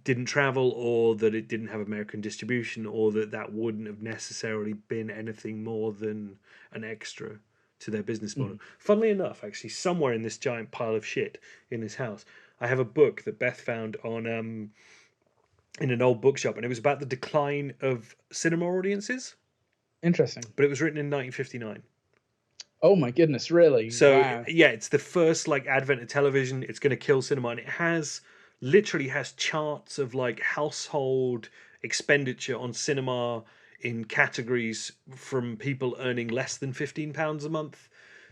didn't travel, or that it didn't have American distribution, or that wouldn't have necessarily been anything more than an extra to their business model. Funnily enough, actually, somewhere in this giant pile of shit in this house, I have a book that Beth found on in an old bookshop, and it was about the decline of cinema audiences, Interesting. but it was written in 1959. Oh my goodness, really? So Wow. yeah, it's the first like advent of television. It's going to kill cinema, and it literally has charts of like household expenditure on cinema in categories from people earning less than £15 a month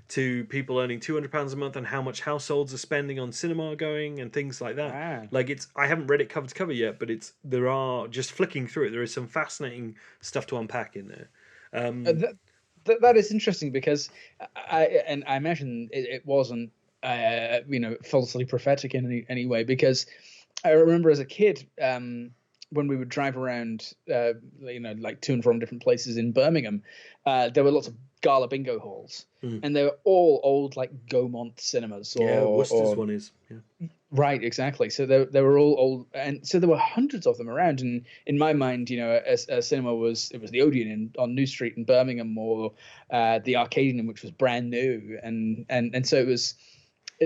to people earning £200 a month, and how much households are spending on cinema going and things like that. Wow. Like I haven't read it cover to cover yet, but there are, just flicking through it, there is some fascinating stuff to unpack in there. That is interesting, because I imagine it wasn't falsely prophetic in any way, because I remember as a kid, when we would drive around like to and from different places in Birmingham, there were lots of gala bingo halls, and they were all old like Gaumont cinemas, Worcester's one is. Yeah. Right, exactly. So they were all old, and so there were hundreds of them around. And in my mind, a cinema was the Odeon on New Street in Birmingham, or the Arcadian, which was brand new, and so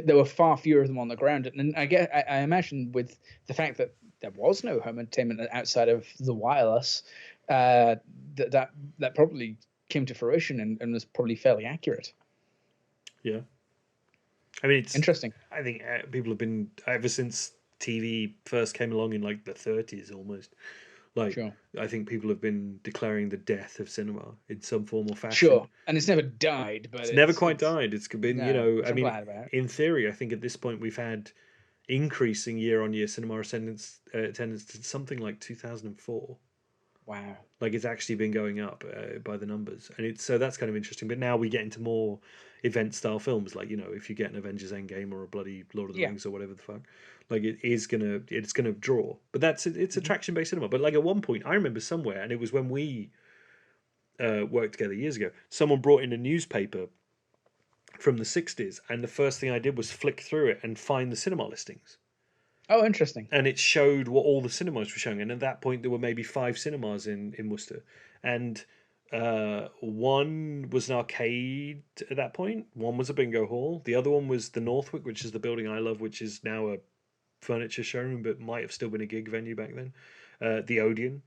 there were far fewer of them on the ground. And I imagine, with the fact that there was no home entertainment outside of the wireless, that probably came to fruition and was probably fairly accurate. Yeah. I mean, it's interesting. I think people have been, ever since TV first came along in like the 30s almost. Like, sure. I think people have been declaring the death of cinema in some form or fashion. Sure, and it's never died, but it's never quite died. It's been, I mean, in theory, I think at this point we've had increasing year-on-year cinema attendance to something like 2004. Wow. Like, it's actually been going up by the numbers, and so that's kind of interesting. But now we get into more event-style films, like if you get an Avengers Endgame or a bloody Lord of the Rings or whatever the fuck, like it's gonna draw. But it's attraction-based cinema. But like at one point, I remember somewhere, and it was when we worked together years ago. Someone brought in a newspaper from the 60s, and the first thing I did was flick through it and find the cinema listings. Oh, interesting. And it showed what all the cinemas were showing. And at that point, there were maybe 5 cinemas in Worcester. And one was an arcade at that point. One was a bingo hall. The other one was the Northwick, which is the building I love, which is now a furniture showroom, but might have still been a gig venue back then. The Odeon.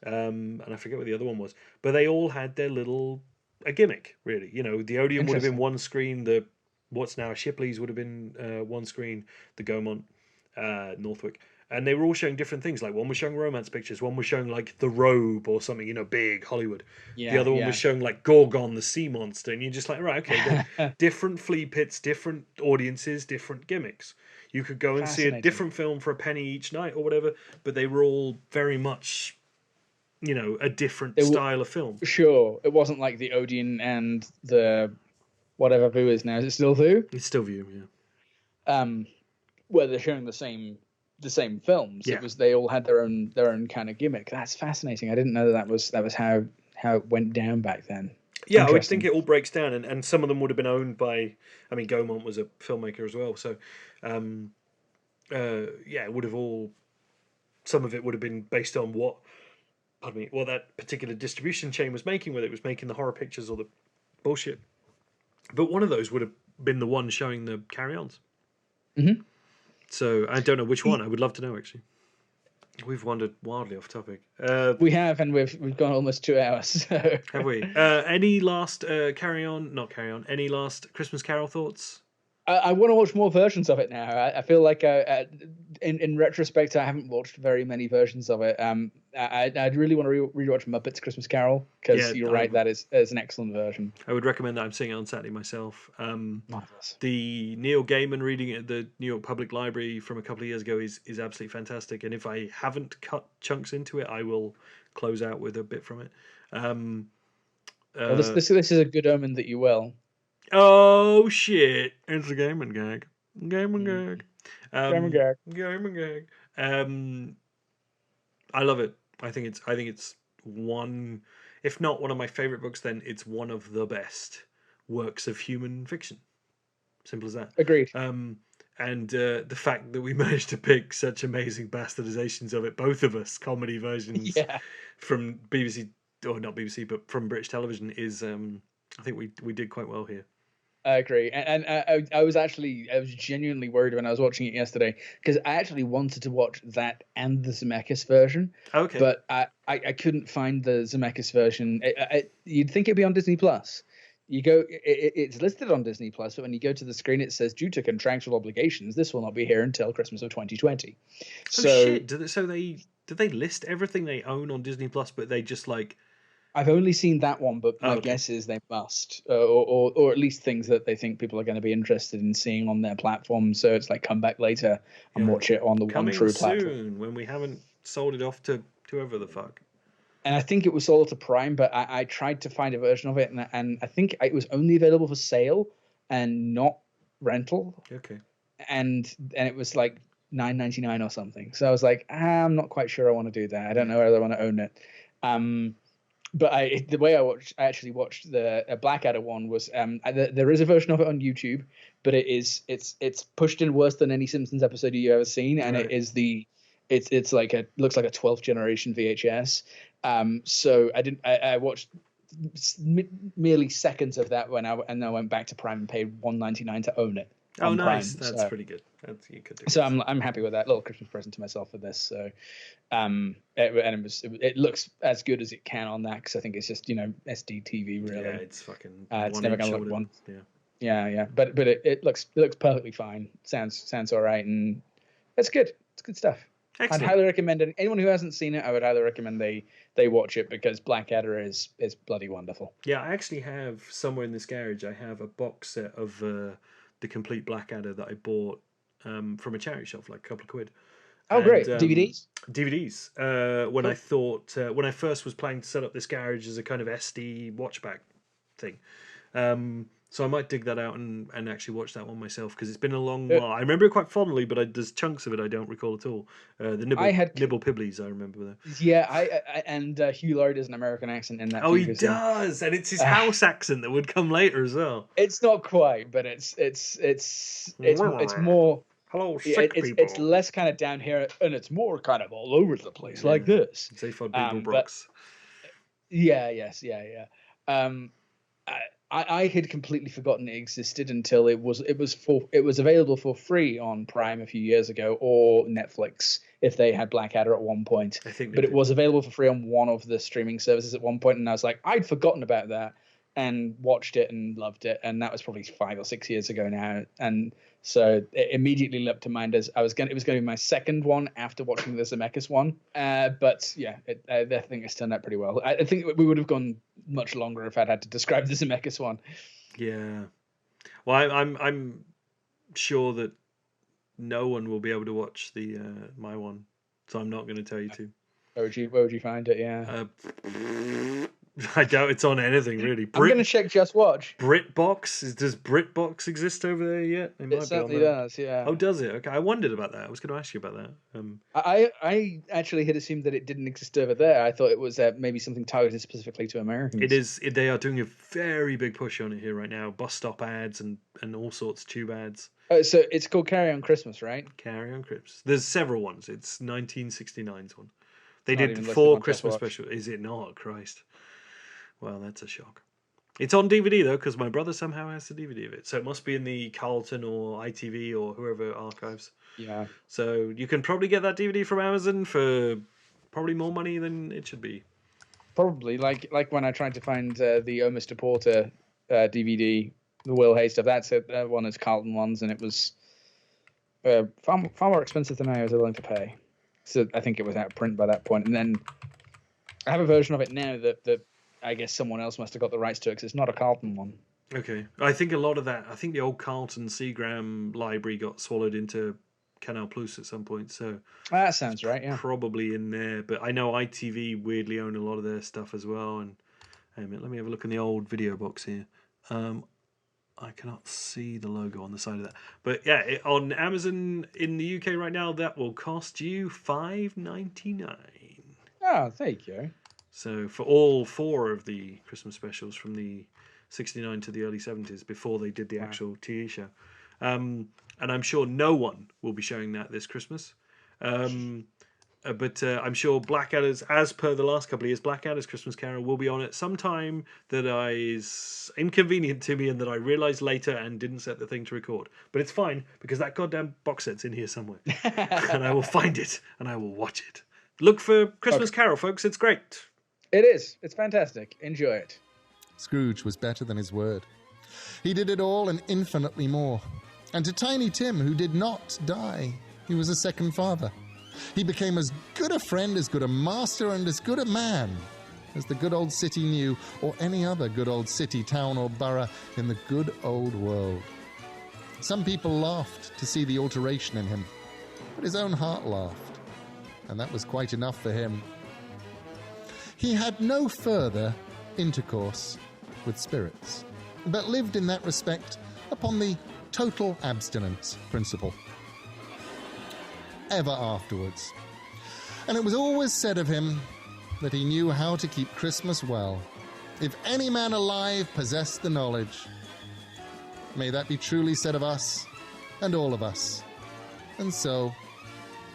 And I forget what the other one was. But they all had their little... a gimmick, really. The Odeon would have been one screen. The what's now a Shipley's would have been one screen. The Gaumont... Northwick, and they were all showing different things. Like one was showing romance pictures, one was showing like The Robe or something, big Hollywood. The other one was showing like Gorgon the sea monster, and you're just like, right, okay, different flea pits, different audiences, different gimmicks. You could go and see a different film for a penny each night or whatever, but they were all very much, a different style of film. Sure, it wasn't like the Odeon and the whatever View is now. Is it still View? It's still View, yeah. Where they're showing the same films. It was, they all had their own kind of gimmick. That's fascinating. I didn't know that was how it went down back then. Yeah, I would think it all breaks down, and some of them would have been owned by. I mean, Gaumont was a filmmaker as well, so it would have all. Some of it would have been based on what that particular distribution chain was making, whether it was making the horror pictures or the bullshit. But one of those would have been the one showing the carry-ons. Mm-hmm. So I don't know which one. I would love to know, actually. We've wandered wildly off topic. We have, and we've gone almost 2 hours. So. Have we? Any last any last Christmas Carol thoughts? I want to watch more versions of it now. I feel like in retrospect, I haven't watched very many versions of it. I'd really want to rewatch Muppets Christmas Carol, because you're right, that is an excellent version. I would recommend that. I'm seeing it on Saturday myself. Marvelous. The Neil Gaiman reading at the New York Public Library from a couple of years ago is absolutely fantastic. And if I haven't cut chunks into it, I will close out with a bit from it. Well, this is a good omen that you will. Oh shit! It's a gaming gag. Gaming gag. Gaming gag. Gaming gag. I love it. I think it's one, if not one of my favorite books, then it's one of the best works of human fiction. Simple as that. Agreed. And the fact that we managed to pick such amazing bastardizations of it, both of us, comedy versions Yeah. from BBC, or not BBC, but from British television, is I think we did quite well here. I agree, and I was genuinely worried when I was watching it yesterday because I actually wanted to watch that and the Zemeckis version. Okay. But I couldn't find the Zemeckis version. You'd think it'd be on Disney Plus. You go, it's listed on Disney Plus, but when you go to the screen, it says due to contractual obligations, this will not be here until Christmas of 2020. Oh shit! Did they list everything they own on Disney Plus, but they just like? I've only seen that one, but my guess is they must, or at least things that they think people are going to be interested in seeing on their platform. So it's like come back later and watch it on the one true platform. Soon, when we haven't sold it off to whoever the fuck. And I think it was sold to Prime, but I tried to find a version of it, and I think it was only available for sale and not rental. Okay. And it was like $9.99 or something. So I was like, I'm not quite sure I want to do that. I don't know whether I want to own it. But the way I actually watched the Blackadder one was there is a version of it on YouTube, but it's pushed in worse than any Simpsons episode you've ever seen, and it is it's like looks like a 12th generation VHS. So I watched merely seconds of that and I went back to Prime and paid $1.99 to own it. Oh, nice! Prime. That's pretty good. You could do. So I'm happy with that little Christmas present to myself for this. So, it looks as good as it can on that because I think it's just SD TV really. Yeah, it's fucking. It's never gonna look one. Yeah. Yeah. But it looks perfectly fine. Sounds all right, and it's good. It's good stuff. Excellent. I'd highly recommend it. Anyone who hasn't seen it, I would highly recommend they watch it because Blackadder is bloody wonderful. Yeah, I actually have somewhere in this garage. I have a box set of the complete Blackadder that I bought from a charity shop for like a couple of quid. Oh, great. DVDs? DVDs. When I thought, when I first was planning to set up this garage as a kind of SD watchback thing. So I might dig that out and actually watch that one myself because it's been a long while. I remember it quite fondly, but there's chunks of it I don't recall at all. The Nibble Pibblies, I remember them. Yeah, and Hugh Laurie does an American accent in that. Oh, he does, and it's his house accent that would come later as well. It's not quite, but it's more. Hello, sick people. It's less kind of down here, and it's more kind of all over the place like this. Zaphod Beeble Brooks. Yeah. I had completely forgotten it existed until it was available for free on Prime a few years ago or Netflix if they had Blackadder at one point. But it was available for free on one of the streaming services at one point, and I was like, I'd forgotten about that and watched it and loved it, and that was probably 5 or 6 years ago now, and so it immediately leapt to mind as it was going to be my second one after watching the Zemeckis one. But yeah, I think it's turned out pretty well. I think we would have gone much longer if I'd had to describe the Zemeckis one. Yeah, well, I'm sure that no one will be able to watch the my one, so I'm not going to tell you to. Where would you find it? Yeah. I doubt it's on anything really. I'm going to check Just Watch. BritBox? Does BritBox exist over there yet? It certainly does, yeah. Oh, does it? Okay, I wondered about that. I was going to ask you about that. I actually had assumed that it didn't exist over there. I thought it was maybe something targeted specifically to Americans. It is. They are doing a very big push on it here right now. Bus stop ads and all sorts of tube ads. So it's called Carry On Christmas, right? Carry On Christmas. There's several ones. It's 1969's one. They did 4 Christmas specials. Is it not? Christ. Well, that's a shock. It's on DVD, though, because my brother somehow has the DVD of it. So it must be in the Carlton or ITV or whoever archives. Yeah. So you can probably get that DVD from Amazon for probably more money than it should be. Probably. Like when I tried to find the Oh Mr. Porter DVD, the Will Hay stuff, that's one is Carlton ones, and it was far more expensive than I was willing to pay. So I think it was out of print by that point. And then I have a version of it now that I guess someone else must have got the rights to it because it's not a Carlton one. Okay. I think a lot of that, I think the old Carlton Seagram library got swallowed into Canal Plus at some point. So that sounds right, yeah. Probably in there. But I know ITV weirdly own a lot of their stuff as well. Hey, a minute, let me have a look in the old video box here. I cannot see the logo on the side of that. But yeah, on Amazon in the UK right now, that will cost you $5.99. Oh, there you go. So for all 4 of the Christmas specials from the 69 to the early 70s, before they did the actual TV show. And I'm sure no one will be showing that this Christmas. But I'm sure Blackadder's, as per the last couple of years, Blackadder's Christmas Carol will be on at some time that is inconvenient to me and that I realised later and didn't set the thing to record. But it's fine, because that goddamn box set's in here somewhere. And I will find it, and I will watch it. Look for Christmas Carol, folks. It's great. It is. It's fantastic. Enjoy it. Scrooge was better than his word. He did it all and infinitely more. And to Tiny Tim, who did not die, he was a second father. He became as good a friend, as good a master, and as good a man as the good old city knew, or any other good old city, town, or borough in the good old world. Some people laughed to see the alteration in him, but his own heart laughed, and that was quite enough for him. He had no further intercourse with spirits, but lived in that respect upon the total abstinence principle. Ever afterwards. And it was always said of him that he knew how to keep Christmas well. If any man alive possessed the knowledge, may that be truly said of us and all of us. And so,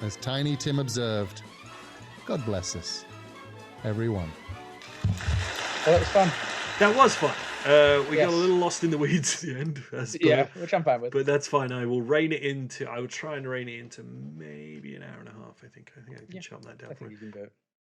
as Tiny Tim observed, God bless us, everyone. Well, that was fun. That was fun. We got a little lost in the weeds at the end. Yeah, which I'm fine with. But that's fine. I will try and rein it into maybe an hour and a half. I think I can chop that down. I think you can do it.